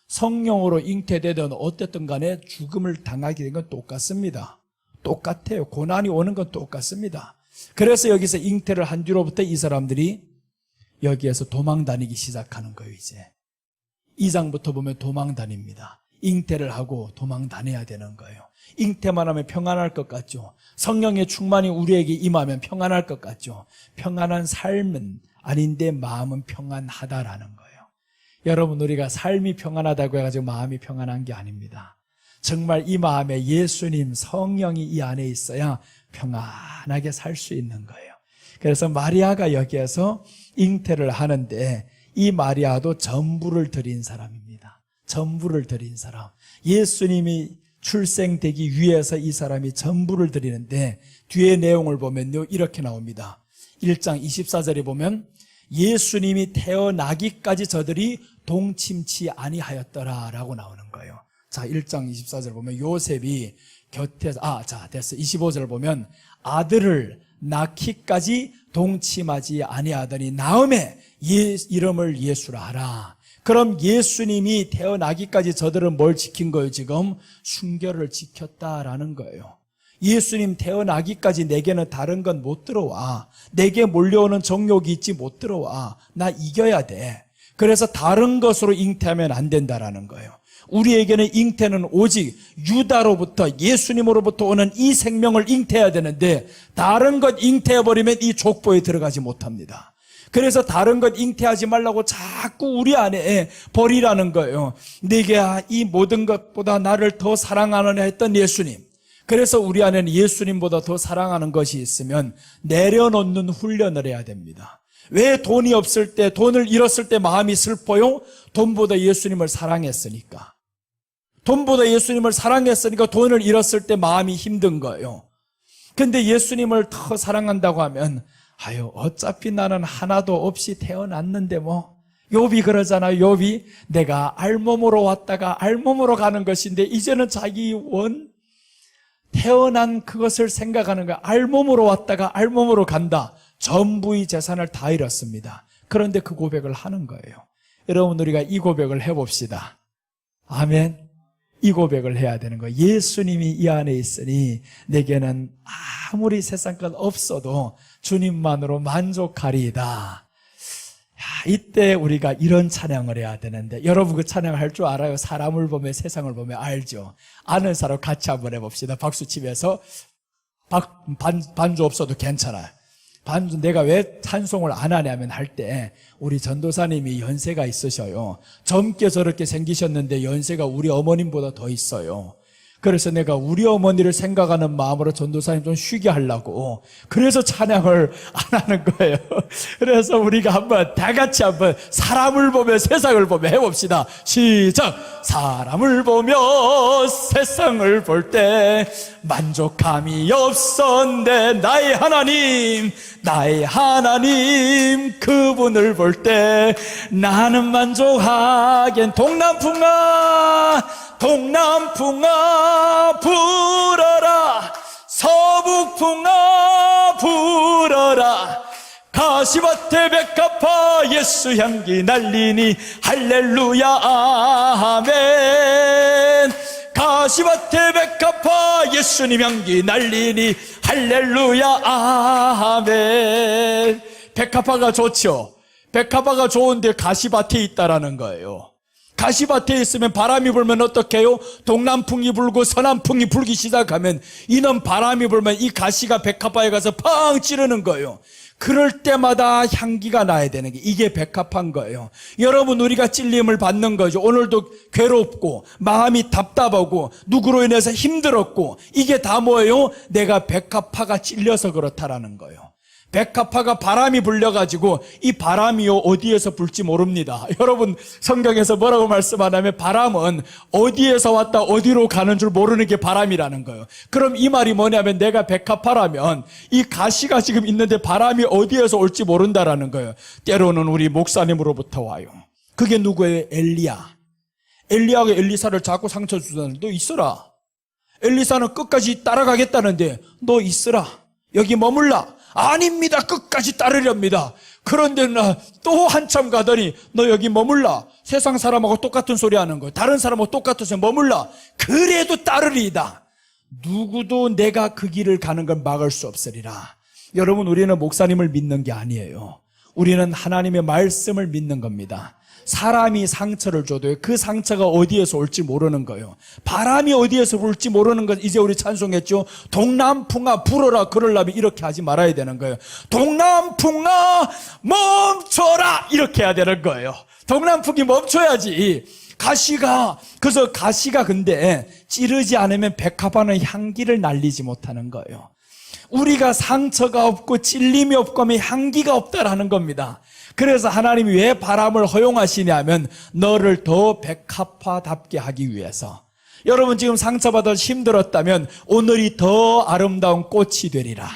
성령으로 잉태되든 어쨌든 간에 죽음을 당하게 된 건 똑같습니다. 똑같아요. 고난이 오는 건 똑같습니다. 그래서 여기서 잉태를 한 뒤로부터 이 사람들이 여기에서 도망 다니기 시작하는 거예요. 이제 2장부터 보면 도망 다닙니다. 잉태를 하고 도망 다녀야 되는 거예요. 잉태만 하면 평안할 것 같죠? 성령의 충만이 우리에게 임하면 평안할 것 같죠? 평안한 삶은 아닌데 마음은 평안하다라는 거예요. 여러분, 우리가 삶이 평안하다고 해가지고 마음이 평안한 게 아닙니다. 정말 이 마음에 예수님 성령이 이 안에 있어야 평안하게 살 수 있는 거예요. 그래서 마리아가 여기에서 잉태를 하는데 이 마리아도 전부를 드린 사람입니다. 전부를 드린 사람. 예수님이 출생되기 위해서 이 사람이 전부를 드리는데 뒤에 내용을 보면요 이렇게 나옵니다. 1장 24절에 보면 예수님이 태어나기까지 저들이 동침치 아니하였더라 라고 나오는 거예요. 1장 24절 보면 요셉이 곁에서 됐어. 25절 보면 아들을 낳기까지 동침하지 아니하더니 나음에 이름을 예수라 하라. 그럼 예수님이 태어나기까지 저들은 뭘 지킨 거예요? 지금 순결을 지켰다라는 거예요. 예수님 태어나기까지 내게는 다른 건 못 들어와. 내게 몰려오는 정욕이 있지 못 들어와. 나 이겨야 돼. 그래서 다른 것으로 잉태하면 안 된다라는 거예요. 우리에게는 잉태는 오직 유다로부터, 예수님으로부터 오는 이 생명을 잉태해야 되는데 다른 것 잉태해버리면 이 족보에 들어가지 못합니다. 그래서 다른 것 잉태하지 말라고 자꾸 우리 안에 버리라는 거예요. 내가 이 모든 것보다 나를 더 사랑하느냐 했던 예수님. 그래서 우리 안에는 예수님보다 더 사랑하는 것이 있으면 내려놓는 훈련을 해야 됩니다. 왜 돈이 없을 때, 돈을 잃었을 때 마음이 슬퍼요? 돈보다 예수님을 사랑했으니까. 돈보다 예수님을 사랑했으니까 돈을 잃었을 때 마음이 힘든 거예요. 근데 예수님을 더 사랑한다고 하면 아유, 어차피 나는 하나도 없이 태어났는데 뭐. 욥이 그러잖아요. 욥이 내가 알몸으로 왔다가 알몸으로 가는 것인데 이제는 자기 태어난 그것을 생각하는 거야. 알몸으로 왔다가 알몸으로 간다. 전부의 재산을 다 잃었습니다. 그런데 그 고백을 하는 거예요. 여러분, 우리가 이 고백을 해봅시다. 아멘. 이 고백을 해야 되는 거예요. 예수님이 이 안에 있으니 내게는 아무리 세상 것 없어도 주님만으로 만족하리이다. 이때 우리가 이런 찬양을 해야 되는데, 여러분 그 찬양 할 줄 알아요? 사람을 보며 세상을 보며 알죠? 아는 사람 같이 한번 해봅시다. 박수 치면서. 반주 없어도 괜찮아요. 반주, 내가 왜 찬송을 안 하냐면 할 때 우리 전도사님이 연세가 있으셔요. 젊게 저렇게 생기셨는데 연세가 우리 어머님보다 더 있어요. 그래서 내가 우리 어머니를 생각하는 마음으로 전도사님 좀 쉬게 하려고, 그래서 찬양을 안 하는 거예요. 그래서 우리가 한번 다 같이 한번 사람을 보며 세상을 보며 해봅시다. 시작! 사람을 보며 세상을 볼 때 만족함이 없었네. 나의 하나님 그분을 볼 때 나는 만족하겐. 동남풍아 불어라, 서북풍아 불어라, 가시밭에 백합화 예수 향기 날리니 할렐루야 아멘. 가시밭에 백합화 예수님 향기 날리니 할렐루야 아멘. 백합화가 좋죠. 백합화가 좋은데 가시밭에 있다라는 거예요. 가시밭에 있으면 바람이 불면 어떻게 해요? 동남풍이 불고 서남풍이 불기 시작하면 이는 바람이 불면 이 가시가 백합화에 가서 팡 찌르는 거예요. 그럴 때마다 향기가 나야 되는 게 이게 백합화인 거예요. 여러분, 우리가 찔림을 받는 거죠. 오늘도 괴롭고 마음이 답답하고 누구로 인해서 힘들었고 이게 다 뭐예요? 내가 백합화가 찔려서 그렇다라는 거예요. 백합화가 바람이 불려가지고 이 바람이요 어디에서 불지 모릅니다. 여러분, 성경에서 뭐라고 말씀하냐면 바람은 어디에서 왔다 어디로 가는 줄 모르는 게 바람이라는 거예요. 그럼 이 말이 뭐냐면 내가 백합화라면 이 가시가 지금 있는데 바람이 어디에서 올지 모른다라는 거예요. 때로는 우리 목사님으로부터 와요. 그게 누구예요? 엘리야가 엘리사를 자꾸 상처 주다는데 너 있어라. 엘리사는 끝까지 따라가겠다는데 너 있으라. 여기 머물라. 아닙니다. 끝까지 따르렵니다. 그런데 또 한참 가더니 너 여기 머물라. 세상 사람하고 똑같은 소리 하는 거예요. 다른 사람하고 똑같아서 머물라. 그래도 따르리이다. 누구도 내가 그 길을 가는 걸 막을 수 없으리라. 여러분, 우리는 목사님을 믿는 게 아니에요. 우리는 하나님의 말씀을 믿는 겁니다. 사람이 상처를 줘도 그 상처가 어디에서 올지 모르는 거예요. 바람이 어디에서 불지 모르는 것. 이제 우리 찬송했죠. 동남풍아 불어라. 그러려면 이렇게 하지 말아야 되는 거예요. 동남풍아 멈춰라. 이렇게 해야 되는 거예요. 동남풍이 멈춰야지. 그래서 가시가 근데 찌르지 않으면 백합화는 향기를 날리지 못하는 거예요. 우리가 상처가 없고 찔림이 없고 하면 향기가 없다라는 겁니다. 그래서 하나님이 왜 바람을 허용하시냐면 너를 더 백합화답게 하기 위해서. 여러분, 지금 상처받아 힘들었다면 오늘이 더 아름다운 꽃이 되리라.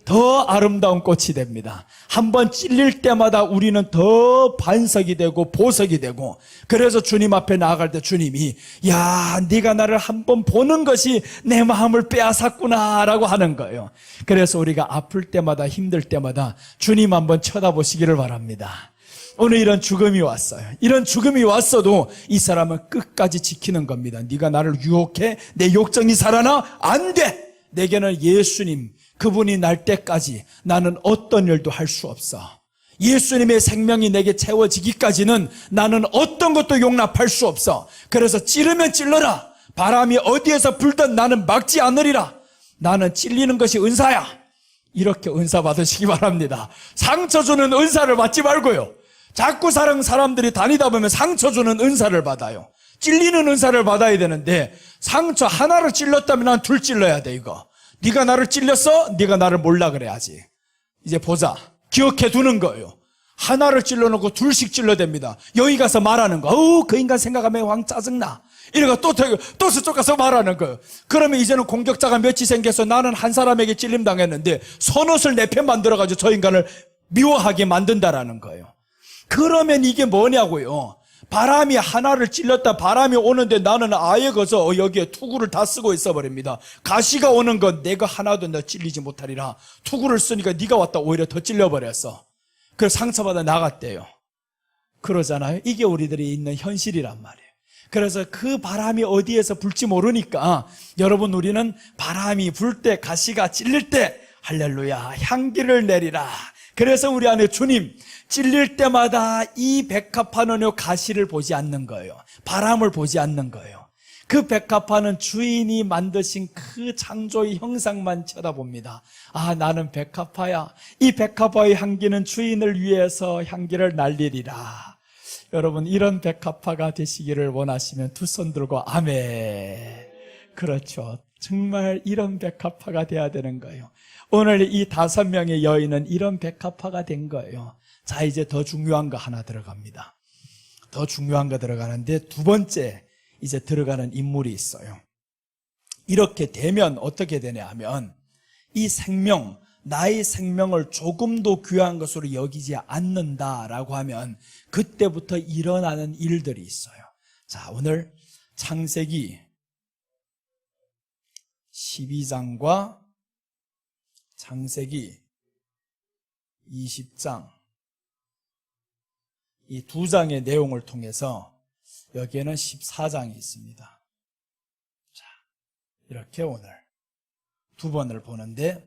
더 아름다운 꽃이 됩니다. 한번 찔릴 때마다 우리는 더 반석이 되고 보석이 되고, 그래서 주님 앞에 나아갈 때 주님이 야, 네가 나를 한번 보는 것이 내 마음을 빼앗았구나 라고 하는 거예요. 그래서 우리가 아플 때마다 힘들 때마다 주님 한번 쳐다보시기를 바랍니다. 오늘 이런 죽음이 왔어요. 이런 죽음이 왔어도 이 사람은 끝까지 지키는 겁니다. 네가 나를 유혹해? 내 욕정이 살아나? 안 돼! 내게는 예수님, 그분이 날 때까지 나는 어떤 일도 할 수 없어. 예수님의 생명이 내게 채워지기까지는 나는 어떤 것도 용납할 수 없어. 그래서 찌르면 찔러라. 바람이 어디에서 불든 나는 막지 않으리라. 나는 찔리는 것이 은사야. 이렇게 은사 받으시기 바랍니다. 상처 주는 은사를 받지 말고요. 자꾸 사람들이 다니다 보면 상처 주는 은사를 받아요. 찔리는 은사를 받아야 되는데 상처 하나를 찔렀다면 난 둘 찔러야 돼. 이거 네가 나를 찔렸어? 네가 나를 몰라 그래야지. 이제 보자. 기억해 두는 거예요. 하나를 찔러놓고 둘씩 찔러댑니다. 여기 가서 말하는 거. 그 인간 생각하면 왕 짜증나. 이래가 또 저쪽 가서 말하는 거예요. 그러면 이제는 공격자가 몇이 생겨서 나는 한 사람에게 찔림 당했는데 선옷을 내 편 만들어가지고 저 인간을 미워하게 만든다라는 거예요. 그러면 이게 뭐냐고요. 바람이 하나를 찔렀다. 바람이 오는데 나는 아예 거서 여기에 투구를 다 쓰고 있어버립니다. 가시가 오는 건 내가 하나도 너 찔리지 못하리라. 투구를 쓰니까 네가 왔다 오히려 더 찔려버렸어. 그래서 상처받아 나갔대요. 그러잖아요. 이게 우리들이 있는 현실이란 말이에요. 그래서 그 바람이 어디에서 불지 모르니까 여러분 우리는 바람이 불 때 가시가 찔릴 때 할렐루야 향기를 내리라. 그래서 우리 안에 주님 찔릴 때마다 이 백합화는 가시를 보지 않는 거예요. 바람을 보지 않는 거예요. 그 백합화는 주인이 만드신 그 창조의 형상만 쳐다봅니다. 아, 나는 백합화야. 이 백합화의 향기는 주인을 위해서 향기를 날리리라. 여러분 이런 백합화가 되시기를 원하시면 두 손 들고 아멘. 그렇죠. 정말 이런 백합화가 돼야 되는 거예요. 오늘 이 5명의 여인은 이런 백합화가 된 거예요. 자, 이제 더 중요한 거 하나 들어갑니다. 더 중요한 거 들어가는데 두 번째 이제 들어가는 인물이 있어요. 이렇게 되면 어떻게 되냐 하면 이 생명, 나의 생명을 조금도 귀한 것으로 여기지 않는다라고 하면 그때부터 일어나는 일들이 있어요. 자, 오늘 창세기 12장과 창세기 20장 이 두 장의 내용을 통해서 여기에는 14장이 있습니다. 자, 이렇게 오늘 두 번을 보는데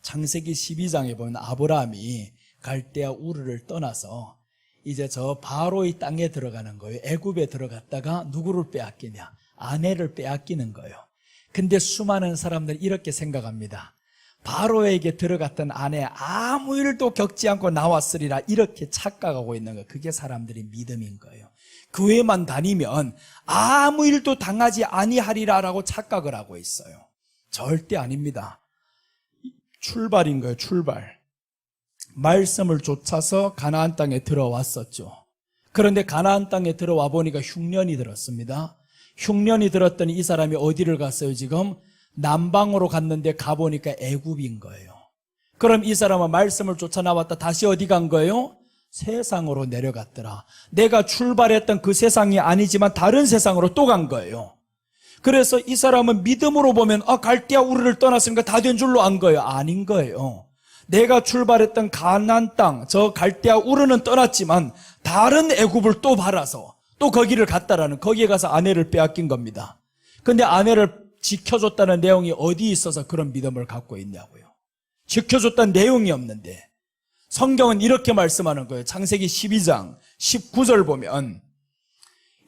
창세기 12장에 보면 아브라함이 갈대아 우르를 떠나서 이제 저 바로의 땅에 들어가는 거예요. 애굽에 들어갔다가 누구를 빼앗기냐? 아내를 빼앗기는 거예요. 근데 수많은 사람들이 이렇게 생각합니다. 바로에게 들어갔던 아내 아무 일도 겪지 않고 나왔으리라 이렇게 착각하고 있는 거예요. 그게 사람들의 믿음인 거예요. 교회만 다니면 아무 일도 당하지 아니하리라라고 착각을 하고 있어요. 절대 아닙니다. 출발인 거예요. 출발. 말씀을 좇아서 가나안 땅에 들어왔었죠. 그런데 가나안 땅에 들어와 보니까 흉년이 들었습니다. 흉년이 들었더니 이 사람이 어디를 갔어요? 지금 남방으로 갔는데 가보니까 애굽인 거예요. 그럼 이 사람은 말씀을 쫓아 나왔다 다시 어디 간 거예요? 세상으로 내려갔더라. 내가 출발했던 그 세상이 아니지만 다른 세상으로 또 간 거예요. 그래서 이 사람은 믿음으로 보면 갈대아 우르를 떠났으니까 다 된 줄로 안 거예요. 아닌 거예요. 내가 출발했던 가나안 땅, 저 갈대아 우르는 떠났지만 다른 애굽을 또 바라서 또 거기를 갔다라는, 거기에 가서 아내를 빼앗긴 겁니다. 근데 아내를 지켜줬다는 내용이 어디 있어서 그런 믿음을 갖고 있냐고요. 지켜줬다는 내용이 없는데 성경은 이렇게 말씀하는 거예요. 창세기 12장 19절 보면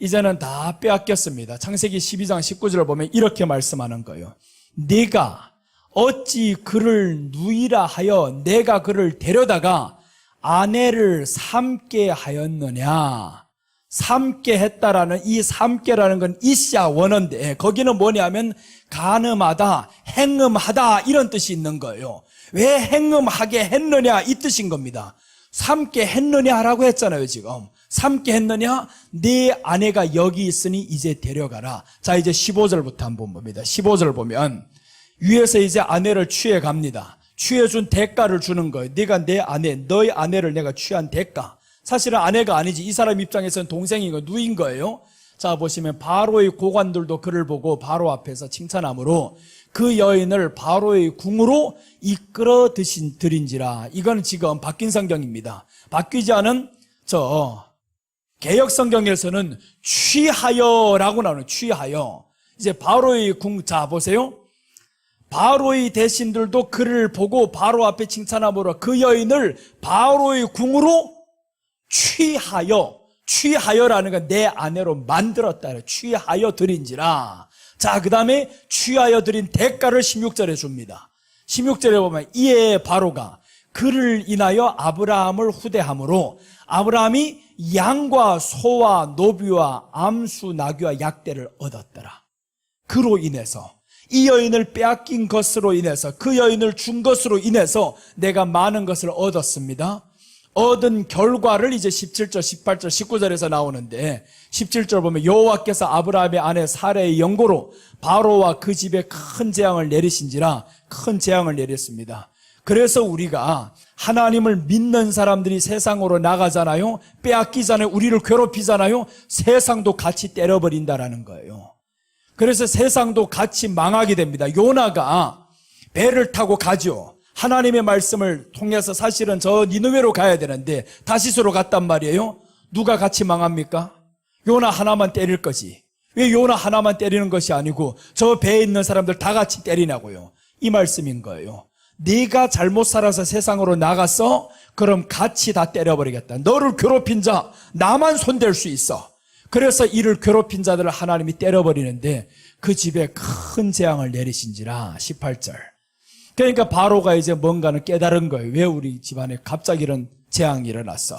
이제는 다 빼앗겼습니다. 창세기 12장 19절을 보면 이렇게 말씀하는 거예요. 네가 어찌 그를 누이라 하여 내가 그를 데려다가 아내를 삼게 하였느냐. 삼게 했다라는, 이 삼게라는 건 이샤 원어인데 거기는 뭐냐면 간음하다, 행음하다 이런 뜻이 있는 거예요. 왜 행음하게 했느냐 이 뜻인 겁니다. 삼게 했느냐라고 했잖아요. 지금 삼게 했느냐, 네 아내가 여기 있으니 이제 데려가라. 자, 이제 15절부터 한번 봅니다. 15절 보면 위에서 이제 아내를 취해 갑니다. 취해준 대가를 주는 거예요. 네가 내 아내, 너의 아내를 내가 취한 대가. 사실은 아내가 아니지, 이 사람 입장에서는 동생인 거, 누인 거예요. 자, 보시면 바로의 고관들도 그를 보고 바로 앞에서 칭찬함으로 그 여인을 바로의 궁으로 이끌어 드린지라. 이건 지금 바뀐 성경입니다. 바뀌지 않은 개역 성경에서는 취하여라고 나오는, 취하여. 이제 바로의 궁, 자 보세요. 바로의 대신들도 그를 보고 바로 앞에 칭찬함으로 그 여인을 바로의 궁으로 취하여라는 건 내 아내로 만들었다. 취하여 드린지라. 자, 그 다음에 취하여 드린 대가를 16절에 줍니다. 16절에 보면 이에 바로가 그를 인하여 아브라함을 후대함으로 아브라함이 양과 소와 노비와 암수 나귀와 약대를 얻었더라. 그로 인해서 이 여인을 빼앗긴 것으로 인해서 그 여인을 준 것으로 인해서 내가 많은 것을 얻었습니다. 얻은 결과를 이제 17절, 18절, 19절에서 나오는데 17절 보면 여호와께서 아브라함의 아내 사레의 영고로 바로와 그 집에 큰 재앙을 내리신지라. 큰 재앙을 내렸습니다. 그래서 우리가 하나님을 믿는 사람들이 세상으로 나가잖아요. 빼앗기잖아요. 우리를 괴롭히잖아요. 세상도 같이 때려버린다라는 거예요. 그래서 세상도 같이 망하게 됩니다. 요나가 배를 타고 가죠. 하나님의 말씀을 통해서 사실은 저 니느웨로 가야 되는데 다시스로 갔단 말이에요. 누가 같이 망합니까? 요나 하나만 때릴 거지. 왜 요나 하나만 때리는 것이 아니고 저 배에 있는 사람들 다 같이 때리냐고요. 이 말씀인 거예요. 네가 잘못 살아서 세상으로 나갔어? 그럼 같이 다 때려버리겠다. 너를 괴롭힌 자 나만 손댈 수 있어. 그래서 이를 괴롭힌 자들을 하나님이 때려버리는데 그 집에 큰 재앙을 내리신지라. 18절. 그러니까 바로가 이제 뭔가는 깨달은 거예요. 왜 우리 집안에 갑자기 이런 재앙이 일어났어?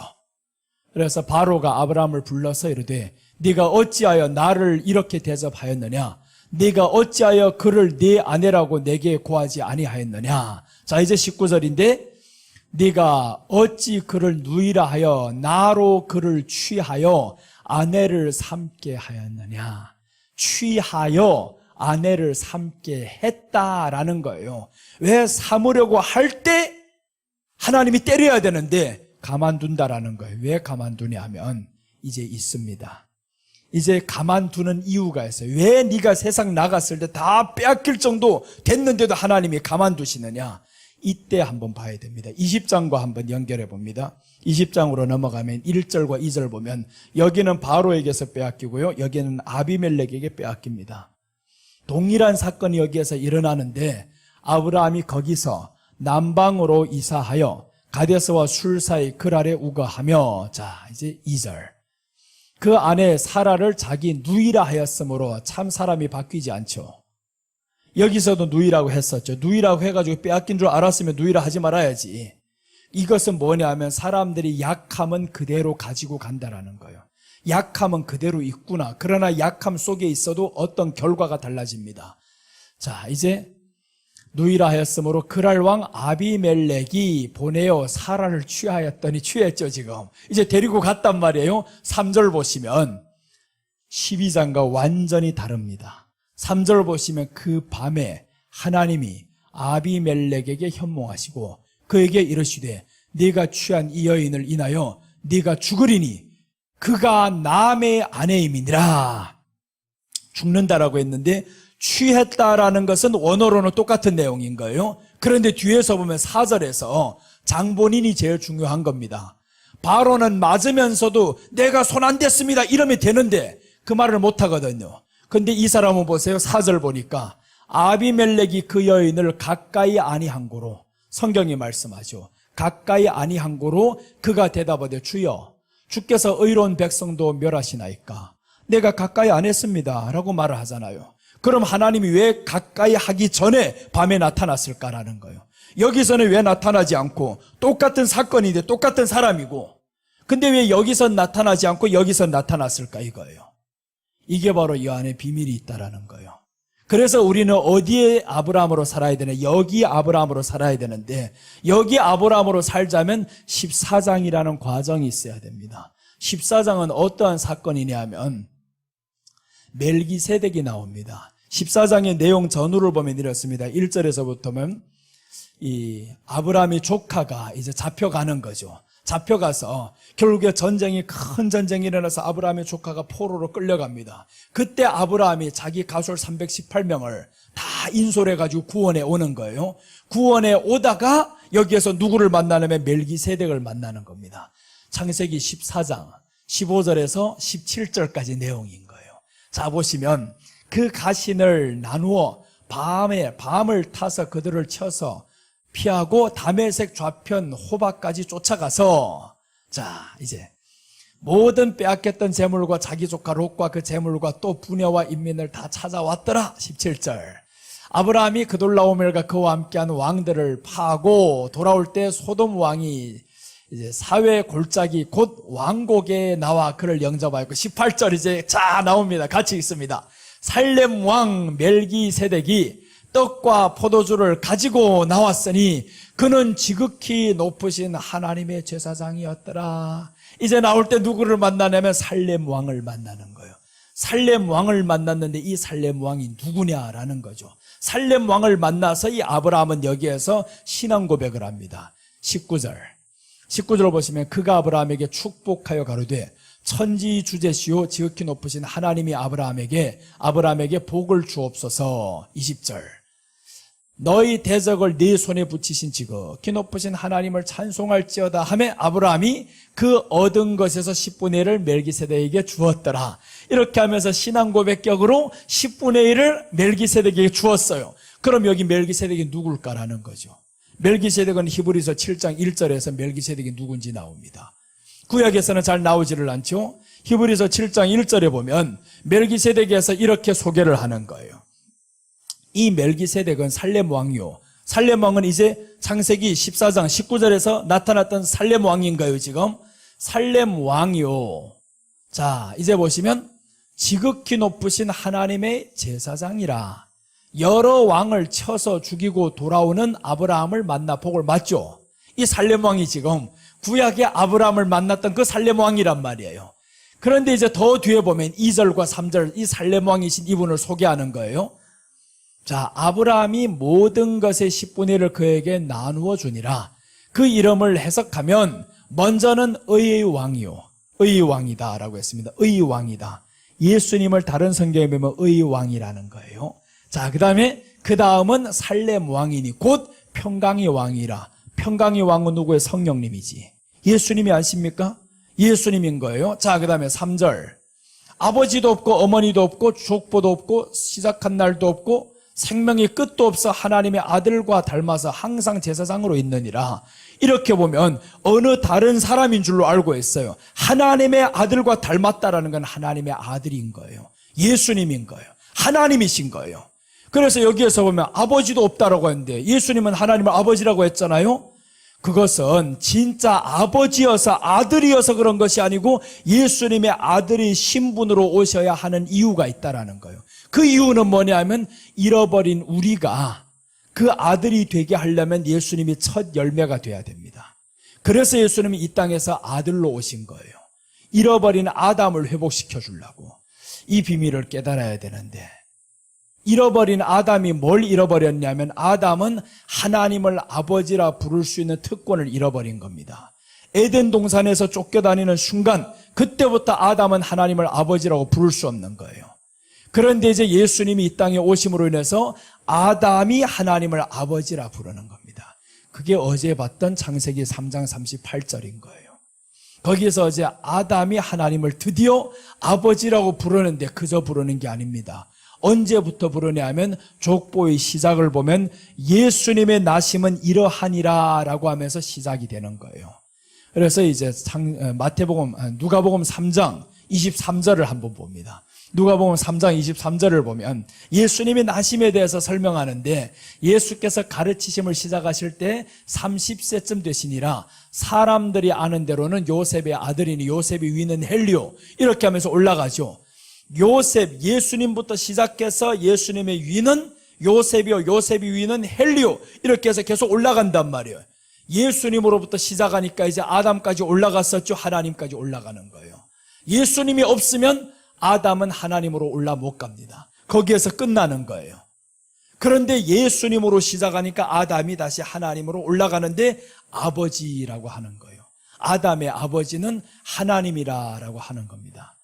그래서 바로가 아브라함을 불러서 이르되 네가 어찌하여 나를 이렇게 대접하였느냐? 네가 어찌하여 그를 네 아내라고 내게 고하지 아니하였느냐? 자, 이제 19절인데 네가 어찌 그를 누이라 하여 나로 그를 취하여 아내를 삼게 하였느냐? 취하여 아내를 삼게 했다라는 거예요. 왜 삼으려고 할 때 하나님이 때려야 되는데 가만둔다라는 거예요. 왜 가만두냐 하면 이제 있습니다. 이제 가만두는 이유가 있어요. 왜 네가 세상 나갔을 때 다 빼앗길 정도 됐는데도 하나님이 가만두시느냐? 이때 한번 봐야 됩니다. 20장과 한번 연결해 봅니다. 20장으로 넘어가면 1절과 2절 보면 여기는 바로에게서 빼앗기고요. 여기는 아비멜렉에게 빼앗깁니다. 동일한 사건이 여기에서 일어나는데 아브라함이 거기서 남방으로 이사하여 가데스와 술 사이 글 아래 우거하며, 자 이제 2절. 그 아내 사라를 자기 누이라 하였으므로 참 사람이 바뀌지 않죠. 여기서도 누이라고 했었죠. 누이라고 해가지고 빼앗긴 줄 알았으면 누이라 하지 말아야지. 이것은 뭐냐 하면 사람들이 약함은 그대로 가지고 간다라는 거예요. 약함은 그대로 있구나. 그러나 약함 속에 있어도 어떤 결과가 달라집니다. 자, 이제 누이라 하였으므로 그랄 왕 아비멜렉이 보내어 사라를 취하였더니 취했죠 지금. 이제 데리고 갔단 말이에요. 3절 보시면 12장과 완전히 다릅니다. 3절 보시면 그 밤에 하나님이 아비멜렉에게 현몽하시고 그에게 이르시되 네가 취한 이 여인을 인하여 네가 죽으리니 그가 남의 아내임이니라. 죽는다라고 했는데 취했다라는 것은 원어로는 똑같은 내용인 거예요. 그런데 뒤에서 보면 4절에서 장본인이 제일 중요한 겁니다. 바로는 맞으면서도 내가 손 안 댔습니다 이러면 되는데 그 말을 못 하거든요. 근데 이 사람은 보세요. 4절 보니까 아비멜렉이 그 여인을 가까이 아니한 고로, 성경이 말씀하죠. 가까이 아니한 고로 그가 대답하되 주여 주께서 의로운 백성도 멸하시나이까? 내가 가까이 안 했습니다 라고 말을 하잖아요. 그럼 하나님이 왜 가까이 하기 전에 밤에 나타났을까라는 거예요. 여기서는 왜 나타나지 않고 똑같은 사건인데 똑같은 사람이고 근데 왜 여기선 나타나지 않고 여기선 나타났을까 이거예요. 이게 바로 이 안에 비밀이 있다라는 거예요. 그래서 우리는 어디에 아브라함으로 살아야 되냐? 여기 아브라함으로 살아야 되는데 여기 아브라함으로 살자면 14장이라는 과정이 있어야 됩니다. 14장은 어떠한 사건이냐 하면 멜기세덱이 나옵니다. 14장의 내용 전후를 보면 이렇습니다. 1절에서부터는 이 아브라함의 조카가 이제 잡혀가는 거죠. 잡혀가서 결국에 큰 전쟁이 일어나서 아브라함의 조카가 포로로 끌려갑니다. 그때 아브라함이 자기 가솔 318명을 다 인솔해가지고 구원에 오는 거예요. 구원에 오다가 여기에서 누구를 만나냐면 멜기세덱을 만나는 겁니다. 창세기 14장 15절에서 17절까지 내용인 거예요. 자 보시면 그 가신을 나누어 밤을 타서 그들을 쳐서 피하고 다메섹 좌편 호박까지 쫓아가서, 자, 이제 모든 빼앗겼던 재물과 자기 조카 롯과 그 재물과 또 부녀와 인민을 다 찾아왔더라. 17절. 아브라함이 그돌라오멜과 그와 함께한 왕들을 파하고 돌아올 때 소돔 왕이 이제 사회 골짜기 곧 왕곡에 나와 그를 영접하였고, 18절 이제 자 나옵니다. 같이 읽습니다. 살렘 왕 멜기세덱이 떡과 포도주를 가지고 나왔으니 그는 지극히 높으신 하나님의 제사장이었더라. 이제 나올 때 누구를 만나냐면 살렘 왕을 만나는 거예요. 살렘 왕을 만났는데 이 살렘 왕이 누구냐라는 거죠. 살렘 왕을 만나서 이 아브라함은 여기에서 신앙 고백을 합니다. 19절 보시면 그가 아브라함에게 축복하여 가로되 천지주제시오 지극히 높으신 하나님이 아브라함에게 복을 주옵소서. 20절 너희 대적을 네 손에 붙이신 지극히 높으신 하나님을 찬송할지어다 하매 아브라함이 그 얻은 것에서 10분의 1을 멜기세덱에게 주었더라. 이렇게 하면서 신앙 고백격으로 10분의 1을 멜기세덱에게 주었어요. 그럼 여기 멜기세덱이 누굴까라는 거죠. 멜기세덱은 히브리서 7장 1절에서 멜기세덱이 누군지 나옵니다. 구약에서는 잘 나오지를 않죠. 히브리서 7장 1절에 보면 멜기세덱에서 이렇게 소개를 하는 거예요. 이 멜기세덱은 살렘 왕이요. 살렘 왕은 이제 창세기 14장 19절에서 나타났던 살렘 왕인가요, 지금? 살렘 왕이요. 자, 이제 보시면 지극히 높으신 하나님의 제사장이라. 여러 왕을 쳐서 죽이고 돌아오는 아브라함을 만나 복을 맞죠. 이 살렘 왕이 지금 구약의 아브라함을 만났던 그 살렘 왕이란 말이에요. 그런데 이제 더 뒤에 보면 2절과 3절 이 살렘 왕이신 이분을 소개하는 거예요. 자, 아브라함이 모든 것의 10분의 1을 그에게 나누어 주니라. 그 이름을 해석하면 먼저는 의의 왕이요. 의의 왕이다라고 했습니다. 의의 왕이다. 예수님을 다른 성경에 보면 의의 왕이라는 거예요. 자, 그 다음은 살렘 왕이니 곧 평강의 왕이라. 평강의 왕은 누구의? 성령님이지. 예수님이 아십니까? 예수님인 거예요. 자, 그 다음에 3절 아버지도 없고 어머니도 없고 족보도 없고 시작한 날도 없고 생명의 끝도 없어 하나님의 아들과 닮아서 항상 제사장으로 있느니라. 이렇게 보면 어느 다른 사람인 줄로 알고 있어요. 하나님의 아들과 닮았다라는 건 하나님의 아들인 거예요. 예수님인 거예요. 하나님이신 거예요. 그래서 여기에서 보면 아버지도 없다라고 했는데 예수님은 하나님을 아버지라고 했잖아요. 그것은 진짜 아버지여서 아들이어서 그런 것이 아니고 예수님의 아들이 신분으로 오셔야 하는 이유가 있다라는 거예요. 그 이유는 뭐냐면 잃어버린 우리가 그 아들이 되게 하려면 예수님이 첫 열매가 돼야 됩니다. 그래서 예수님이 이 땅에서 아들로 오신 거예요. 잃어버린 아담을 회복시켜 주려고. 이 비밀을 깨달아야 되는데 잃어버린 아담이 뭘 잃어버렸냐면 아담은 하나님을 아버지라 부를 수 있는 특권을 잃어버린 겁니다. 에덴 동산에서 쫓겨다니는 순간 그때부터 아담은 하나님을 아버지라고 부를 수 없는 거예요. 그런데 이제 예수님이 이 땅에 오심으로 인해서 아담이 하나님을 아버지라 부르는 겁니다. 그게 어제 봤던 창세기 3장 38절인 거예요. 거기에서 어제 아담이 하나님을 드디어 아버지라고 부르는데 그저 부르는 게 아닙니다. 언제부터 부르냐면 족보의 시작을 보면 예수님의 나심은 이러하니라 라고 하면서 시작이 되는 거예요. 그래서 이제 누가복음 3장 23절을 한번 봅니다. 누가복음 3장 23절을 보면 예수님의 나심에 대해서 설명하는데 예수께서 가르치심을 시작하실 때 30세쯤 되시니라. 사람들이 아는 대로는 요셉의 아들이니 요셉의 위는 헬리오 이렇게 하면서 올라가죠. 요셉, 예수님부터 시작해서 예수님의 위는 요셉이요, 요셉의 위는 헬리오 이렇게 해서 계속 올라간단 말이에요. 예수님으로부터 시작하니까 이제 아담까지 올라갔었죠. 하나님까지 올라가는 거예요. 예수님이 없으면 아담은 하나님으로 올라 못 갑니다. 거기에서 끝나는 거예요. 그런데 예수님으로 시작하니까 아담이 다시 하나님으로 올라가는데 아버지라고 하는 거예요. 아담의 아버지는 하나님이라고 하는 겁니다.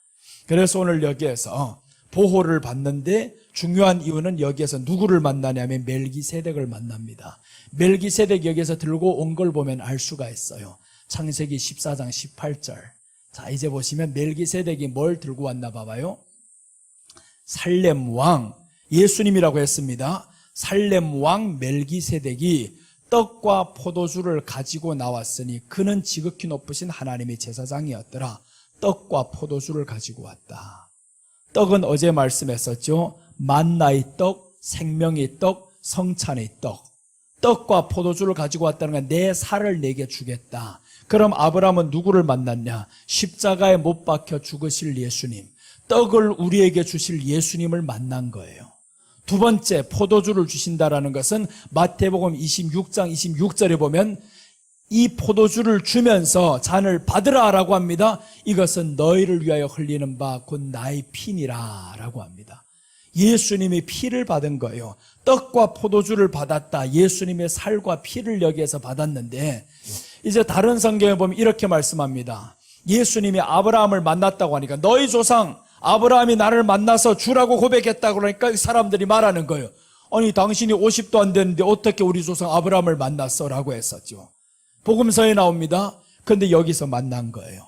그래서 오늘 여기에서 보호를 받는데 중요한 이유는 여기에서 누구를 만나냐면 멜기세덱을 만납니다. 멜기세덱 여기에서 들고 온 걸 보면 알 수가 있어요. 창세기 14장 18절. 자, 이제 보시면 멜기세덱이 뭘 들고 왔나 봐봐요. 살렘 왕, 예수님이라고 했습니다. 살렘 왕 멜기세덱이 떡과 포도주를 가지고 나왔으니 그는 지극히 높으신 하나님의 제사장이었더라. 떡과 포도주를 가지고 왔다. 떡은 어제 말씀했었죠. 만나의 떡, 생명의 떡, 성찬의 떡. 떡과 포도주를 가지고 왔다는 건 내 살을 내게 주겠다. 그럼 아브라함은 누구를 만났냐? 십자가에 못 박혀 죽으실 예수님, 떡을 우리에게 주실 예수님을 만난 거예요. 두 번째, 포도주를 주신다라는 것은 마태복음 26장 26절에 보면 이 포도주를 주면서 잔을 받으라라고 합니다. 이것은 너희를 위하여 흘리는 바 곧 나의 피니라 라고 합니다. 예수님이 피를 받은 거예요. 떡과 포도주를 받았다. 예수님의 살과 피를 여기에서 받았는데, 이제 다른 성경에 보면 이렇게 말씀합니다. 예수님이 아브라함을 만났다고 하니까 너희 조상 아브라함이 나를 만나서 주라고 고백했다고 그러니까 사람들이 말하는 거예요. 아니 당신이 50도 안 됐는데 어떻게 우리 조상 아브라함을 만났어? 라고 했었죠. 복음서에 나옵니다. 그런데 여기서 만난 거예요.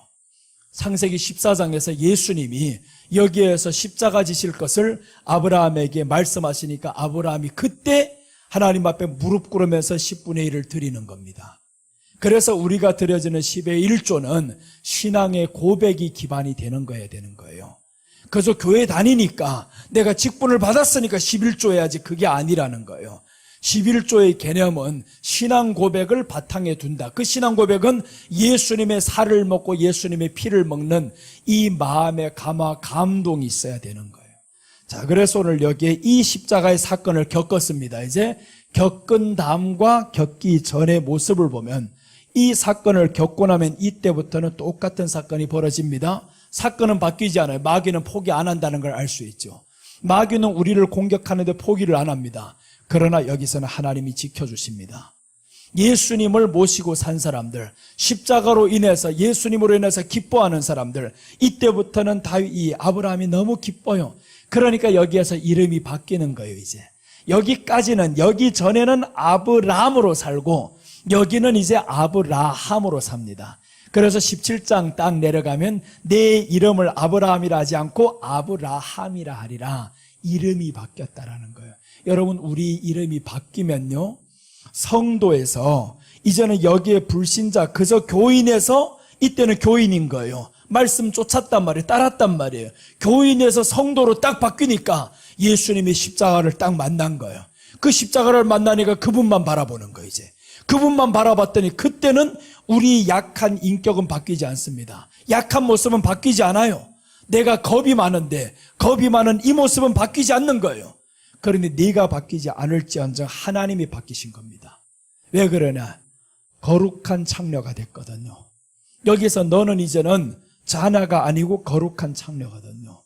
창세기 14장에서 예수님이 여기에서 십자가 지실 것을 아브라함에게 말씀하시니까 아브라함이 그때 하나님 앞에 무릎 꿇으면서 10분의 1을 드리는 겁니다. 그래서 우리가 드려지는 10의 1조는 신앙의 고백이 기반이 되는 거야 되는 거예요. 그래서 교회 다니니까 내가 직분을 받았으니까 11조 해야지, 그게 아니라는 거예요. 11조의 개념은 신앙 고백을 바탕에 둔다. 그 신앙 고백은 예수님의 살을 먹고 예수님의 피를 먹는 이 마음의 감동이 있어야 되는 거예요. 자, 그래서 오늘 여기에 이 십자가의 사건을 겪었습니다. 이제 겪은 다음과 겪기 전의 모습을 보면 이 사건을 겪고 나면 이때부터는 똑같은 사건이 벌어집니다. 사건은 바뀌지 않아요. 마귀는 포기 안 한다는 걸 알 수 있죠. 마귀는 우리를 공격하는데 포기를 안 합니다. 그러나 여기서는 하나님이 지켜주십니다. 예수님을 모시고 산 사람들, 십자가로 인해서 예수님으로 인해서 기뻐하는 사람들, 이때부터는 이 아브라함이 너무 기뻐요. 그러니까 여기에서 이름이 바뀌는 거예요. 이제 여기까지는, 여기 전에는 아브람으로 살고 여기는 이제 아브라함으로 삽니다. 그래서 17장 딱 내려가면 내 이름을 아브라함이라 하지 않고 아브라함이라 하리라. 이름이 바뀌었다라는 거예요. 여러분, 우리 이름이 바뀌면요, 성도에서 이제는 여기에 불신자, 그저 교인에서 이때는 교인인 거예요. 말씀 쫓았단 말이에요. 따랐단 말이에요. 교인에서 성도로 딱 바뀌니까 예수님이 십자가를 딱 만난 거예요. 그 십자가를 만나니까 그분만 바라보는 거예요. 이제 그분만 바라봤더니 그때는 우리 약한 인격은 바뀌지 않습니다. 약한 모습은 바뀌지 않아요. 내가 겁이 많은데 겁이 많은 이 모습은 바뀌지 않는 거예요. 그런데 네가 바뀌지 않을지언정 하나님이 바뀌신 겁니다. 왜 그러냐? 거룩한 창녀가 됐거든요. 여기서 너는 이제는 자나가 아니고 거룩한 창녀거든요.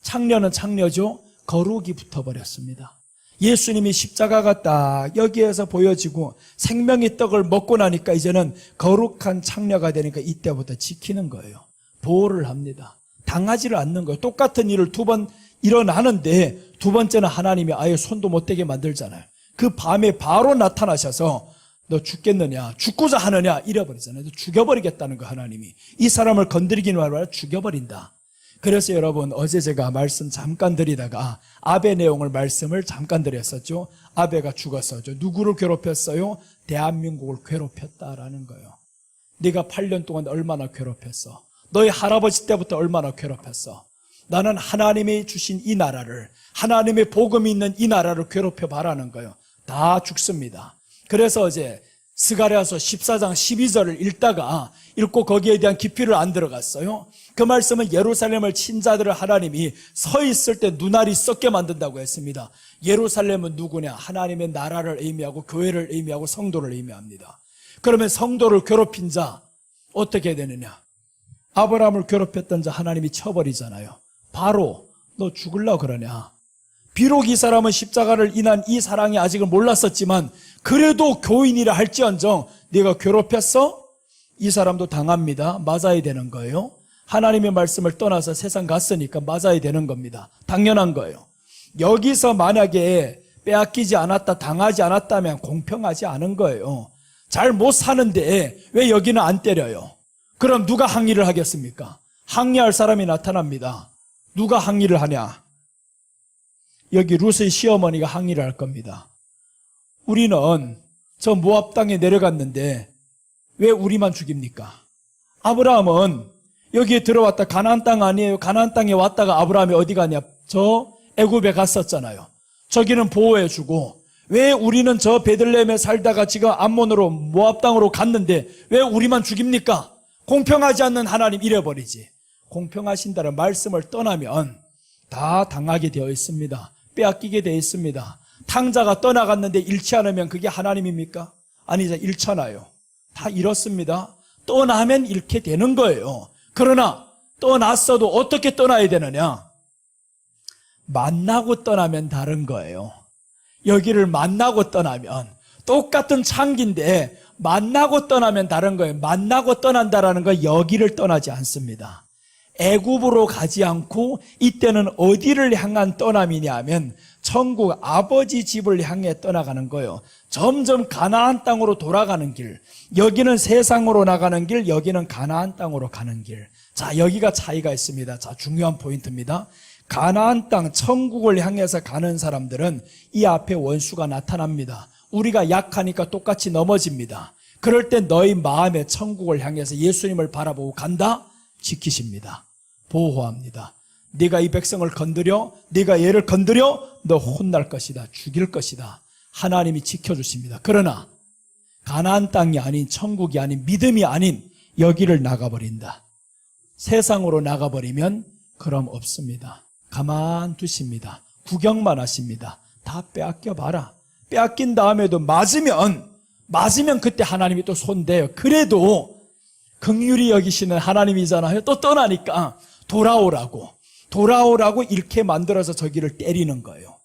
창녀는 창녀죠. 거룩이 붙어버렸습니다. 예수님이 십자가가 딱 여기에서 보여지고 생명의 떡을 먹고 나니까 이제는 거룩한 창녀가 되니까 이때부터 지키는 거예요. 보호를 합니다. 당하지를 않는 거예요. 똑같은 일을 두 번 일어나는데 두 번째는 하나님이 아예 손도 못 대게 만들잖아요. 그 밤에 바로 나타나셔서 너 죽겠느냐, 죽고자 하느냐 이래버리잖아요. 죽여버리겠다는 거. 하나님이 이 사람을 건드리기는 말이야 죽여버린다. 그래서 여러분, 어제 제가 말씀 잠깐 드리다가 아베 내용을 말씀을 잠깐 드렸었죠. 아베가 죽었었죠. 누구를 괴롭혔어요? 대한민국을 괴롭혔다라는 거예요. 네가 8년 동안 얼마나 괴롭혔어? 너희 할아버지 때부터 얼마나 괴롭혔어? 나는 하나님이 주신 이 나라를, 하나님의 복음이 있는 이 나라를 괴롭혀봐라는 거예요. 다 죽습니다. 그래서 어제 스가랴서 14장 12절을 읽고 거기에 대한 깊이를 안 들어갔어요. 그 말씀은 예루살렘을 친 자들을 하나님이 서 있을 때 눈알이 썩게 만든다고 했습니다. 예루살렘은 누구냐? 하나님의 나라를 의미하고 교회를 의미하고 성도를 의미합니다. 그러면 성도를 괴롭힌 자 어떻게 되느냐? 아브라함을 괴롭혔던 자 하나님이 쳐버리잖아요. 바로 너 죽으려고 그러냐? 비록 이 사람은 십자가를 인한 이 사랑이 아직은 몰랐었지만 그래도 교인이라 할지언정 네가 괴롭혔어? 이 사람도 당합니다. 맞아야 되는 거예요. 하나님의 말씀을 떠나서 세상 갔으니까 맞아야 되는 겁니다. 당연한 거예요. 여기서 만약에 빼앗기지 않았다, 당하지 않았다면 공평하지 않은 거예요. 잘 못 사는데 왜 여기는 안 때려요? 그럼 누가 항의를 하겠습니까? 항의할 사람이 나타납니다. 누가 항의를 하냐? 여기 룻의 시어머니가 항의를 할 겁니다. 우리는 저 모압 땅에 내려갔는데 왜 우리만 죽입니까? 아브라함은 여기에 들어왔다 가나안 땅 아니에요? 가나안 땅에 왔다가 아브라함이 어디 가냐? 저 애굽에 갔었잖아요. 저기는 보호해주고 왜 우리는 저 베들레헴에 살다가 지금 암몬으로 모압 땅으로 갔는데 왜 우리만 죽입니까? 공평하지 않는 하나님 잃어버리지. 공평하신다는 말씀을 떠나면 다 당하게 되어 있습니다. 빼앗기게 되어 있습니다. 탕자가 떠나갔는데 잃지 않으면 그게 하나님입니까? 아니죠. 잃잖아요. 다 잃었습니다. 떠나면 잃게 되는 거예요. 그러나 떠났어도 어떻게 떠나야 되느냐? 만나고 떠나면 다른 거예요. 여기를 만나고 떠나면 똑같은 창기인데 만나고 떠나면 다른 거예요. 만나고 떠난다라는 건 여기를 떠나지 않습니다. 애굽으로 가지 않고 이때는 어디를 향한 떠남이냐 하면 천국 아버지 집을 향해 떠나가는 거예요. 점점 가나안 땅으로 돌아가는 길. 여기는 세상으로 나가는 길, 여기는 가나안 땅으로 가는 길. 자, 여기가 차이가 있습니다. 자, 중요한 포인트입니다. 가나안 땅 천국을 향해서 가는 사람들은 이 앞에 원수가 나타납니다. 우리가 약하니까 똑같이 넘어집니다. 그럴 때 너희 마음의 천국을 향해서 예수님을 바라보고 간다? 지키십니다. 보호합니다. 네가 이 백성을 건드려, 네가 얘를 건드려, 너 혼날 것이다. 죽일 것이다. 하나님이 지켜주십니다. 그러나 가나안 땅이 아닌, 천국이 아닌, 믿음이 아닌 여기를 나가버린다. 세상으로 나가버리면 그럼 없습니다. 가만 두십니다. 구경만 하십니다. 다 빼앗겨봐라. 빼앗긴 다음에도 맞으면 그때 하나님이 또 손대요. 그래도 긍휼히 여기시는 하나님이잖아요. 또 떠나니까 돌아오라고 이렇게 만들어서 저기를 때리는 거예요.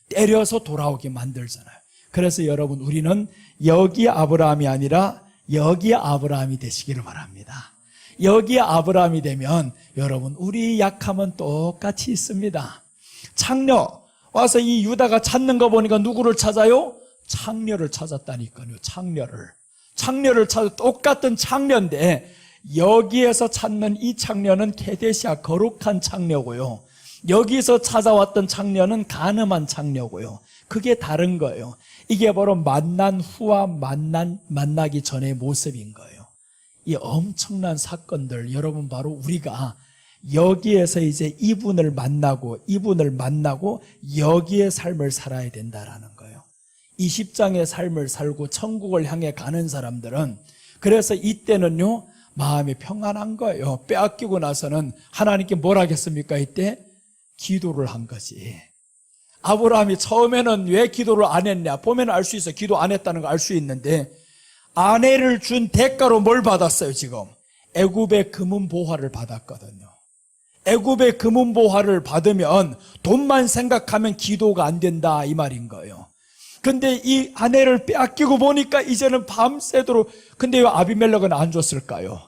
때려서 돌아오게 만들잖아요. 그래서 여러분, 우리는 여기 아브라함이 아니라 여기 아브라함이 되시기를 바랍니다. 여기 아브라함이 되면 여러분, 우리 약함은 똑같이 있습니다. 창녀 와서 이 유다가 찾는 거 보니까 누구를 찾아요? 창녀를 찾았다니까요. 창녀를 찾아. 똑같은 창녀인데 여기에서 찾는 이 창녀는 케데시아 거룩한 창녀고요. 여기서 찾아왔던 창녀는 간음한 창녀고요. 그게 다른 거예요. 이게 바로 만난 후와 만나기 전의 모습인 거예요. 이 엄청난 사건들, 여러분, 바로 우리가 여기에서 이제 이분을 만나고 여기의 삶을 살아야 된다라는 거예요. 20장의 삶을 살고 천국을 향해 가는 사람들은, 그래서 이때는요 마음이 평안한 거예요. 빼앗기고 나서는 하나님께 뭘 하겠습니까? 이때 기도를 한 거지. 아브라함이 처음에는 왜 기도를 안 했냐? 보면 알 수 있어요. 기도 안 했다는 걸 알 수 있는데, 아내를 준 대가로 뭘 받았어요? 지금 애굽의 금은보화를 받았거든요. 애굽의 금은보화를 받으면 돈만 생각하면 기도가 안 된다, 이 말인 거예요. 근데 이 아내를 빼앗기고 보니까 이제는 밤새도록. 근데 왜 아비멜렉은 안 줬을까요?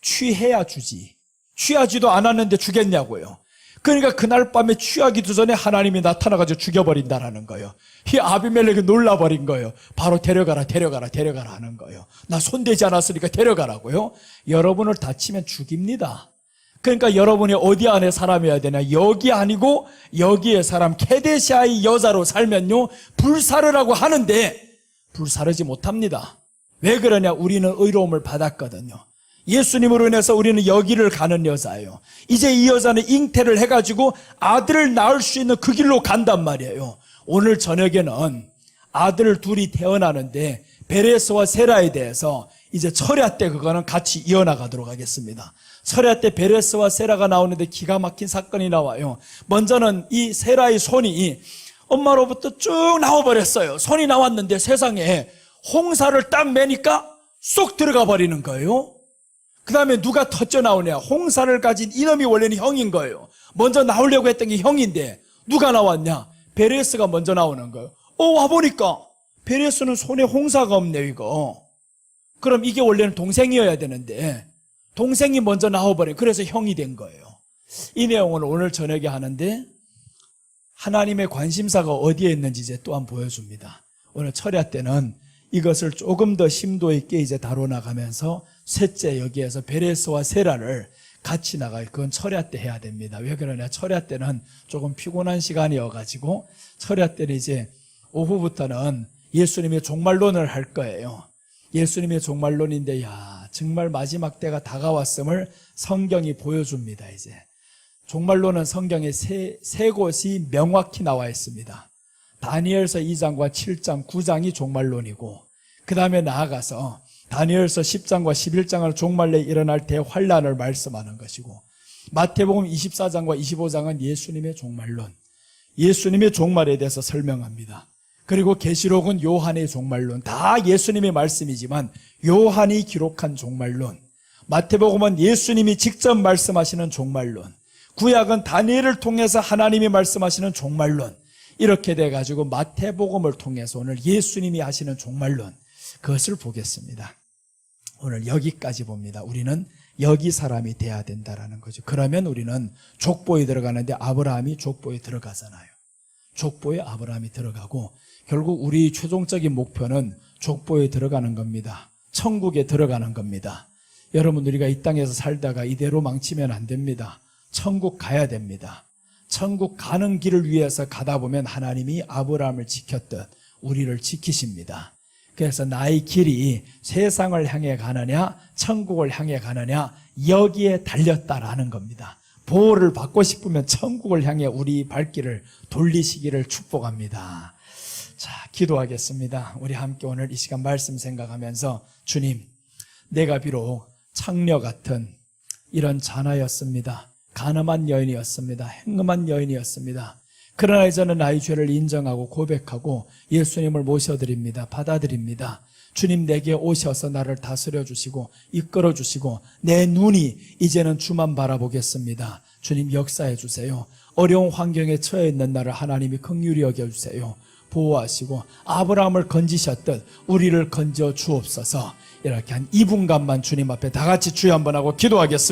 취해야 주지. 취하지도 않았는데 주겠냐고요. 그러니까 그날 밤에 취하기도 전에 하나님이 나타나가지고 죽여버린다라는 거예요. 이 아비멜렉이 놀라버린 거예요. 바로 데려가라 하는 거예요. 나 손대지 않았으니까 데려가라고요. 여러분을 다치면 죽입니다. 그러니까 여러분이 어디 안에 사람이어야 되냐? 여기 아니고 여기에 사람, 케데시아의 여자로 살면요 불사르라고 하는데 불사르지 못합니다. 왜 그러냐? 우리는 의로움을 받았거든요. 예수님으로 인해서 우리는 여기를 가는 여자예요. 이제 이 여자는 잉태를 해가지고 아들을 낳을 수 있는 그 길로 간단 말이에요. 오늘 저녁에는 아들 둘이 태어나는데 베레스와 세라에 대해서 이제 철야 때 그거는 같이 이어나가도록 하겠습니다. 철야 때 베레스와 세라가 나오는데 기가 막힌 사건이 나와요. 먼저는 이 세라의 손이 엄마로부터 쭉 나와버렸어요. 손이 나왔는데 세상에 홍사를 딱 매니까 쏙 들어가 버리는 거예요. 그 다음에 누가 터져 나오냐? 홍사를 가진 이놈이 원래는 형인 거예요. 먼저 나오려고 했던 게 형인데 누가 나왔냐? 베레스가 먼저 나오는 거예요. 와보니까 베레스는 손에 홍사가 없네요, 이거. 그럼 이게 원래는 동생이어야 되는데 동생이 먼저 나와버려요. 그래서 형이 된 거예요. 이 내용은 오늘 저녁에 하는데 하나님의 관심사가 어디에 있는지 이제 또한 보여줍니다. 오늘 철야 때는 이것을 조금 더 심도 있게 이제 다뤄나가면서 셋째 여기에서 베레스와 세라를 같이 나갈, 그건 철야 때 해야 됩니다. 왜 그러냐? 철야 때는 조금 피곤한 시간이어가지고 철야 때는 이제 오후부터는 예수님의 종말론을 할 거예요. 예수님의 종말론인데, 정말 마지막 때가 다가왔음을 성경이 보여줍니다. 이제 종말론은 성경에 세 곳이 명확히 나와 있습니다. 다니엘서 2장과 7장, 9장이 종말론이고, 그 다음에 나아가서 다니엘서 10장과 11장은 종말에 일어날 대환란을 말씀하는 것이고, 마태복음 24장과 25장은 예수님의 종말론, 예수님의 종말에 대해서 설명합니다. 그리고 계시록은 요한의 종말론, 다 예수님의 말씀이지만 요한이 기록한 종말론, 마태복음은 예수님이 직접 말씀하시는 종말론, 구약은 다니엘을 통해서 하나님이 말씀하시는 종말론, 이렇게 돼가지고 마태복음을 통해서 오늘 예수님이 하시는 종말론, 그것을 보겠습니다. 오늘 여기까지 봅니다. 우리는 여기 사람이 돼야 된다라는 거죠. 그러면 우리는 족보에 들어가는데 아브라함이 족보에 들어가잖아요. 족보에 아브라함이 들어가고, 결국 우리 최종적인 목표는 족보에 들어가는 겁니다. 천국에 들어가는 겁니다. 여러분, 우리가 이 땅에서 살다가 이대로 망치면 안 됩니다. 천국 가야 됩니다. 천국 가는 길을 위해서 가다 보면 하나님이 아브라함을 지켰듯 우리를 지키십니다. 그래서 나의 길이 세상을 향해 가느냐 천국을 향해 가느냐, 여기에 달렸다라는 겁니다. 보호를 받고 싶으면 천국을 향해 우리 발길을 돌리시기를 축복합니다. 자, 기도하겠습니다. 우리 함께 오늘 이 시간 말씀 생각하면서, 주님, 내가 비록 창녀 같은 이런 자나였습니다. 가늠한 여인이었습니다. 행음한 여인이었습니다. 그러나 저는 나의 죄를 인정하고 고백하고 예수님을 모셔드립니다. 받아들입니다. 주님, 내게 오셔서 나를 다스려 주시고 이끌어 주시고 내 눈이 이제는 주만 바라보겠습니다. 주님, 역사해 주세요. 어려운 환경에 처해 있는 나를 하나님이 긍휼히 여겨주세요. 보호하시고 아브라함을 건지셨듯 우리를 건져 주옵소서. 이렇게 한 2분간만 주님 앞에 다 같이 주여 한번 하고 기도하겠습니다.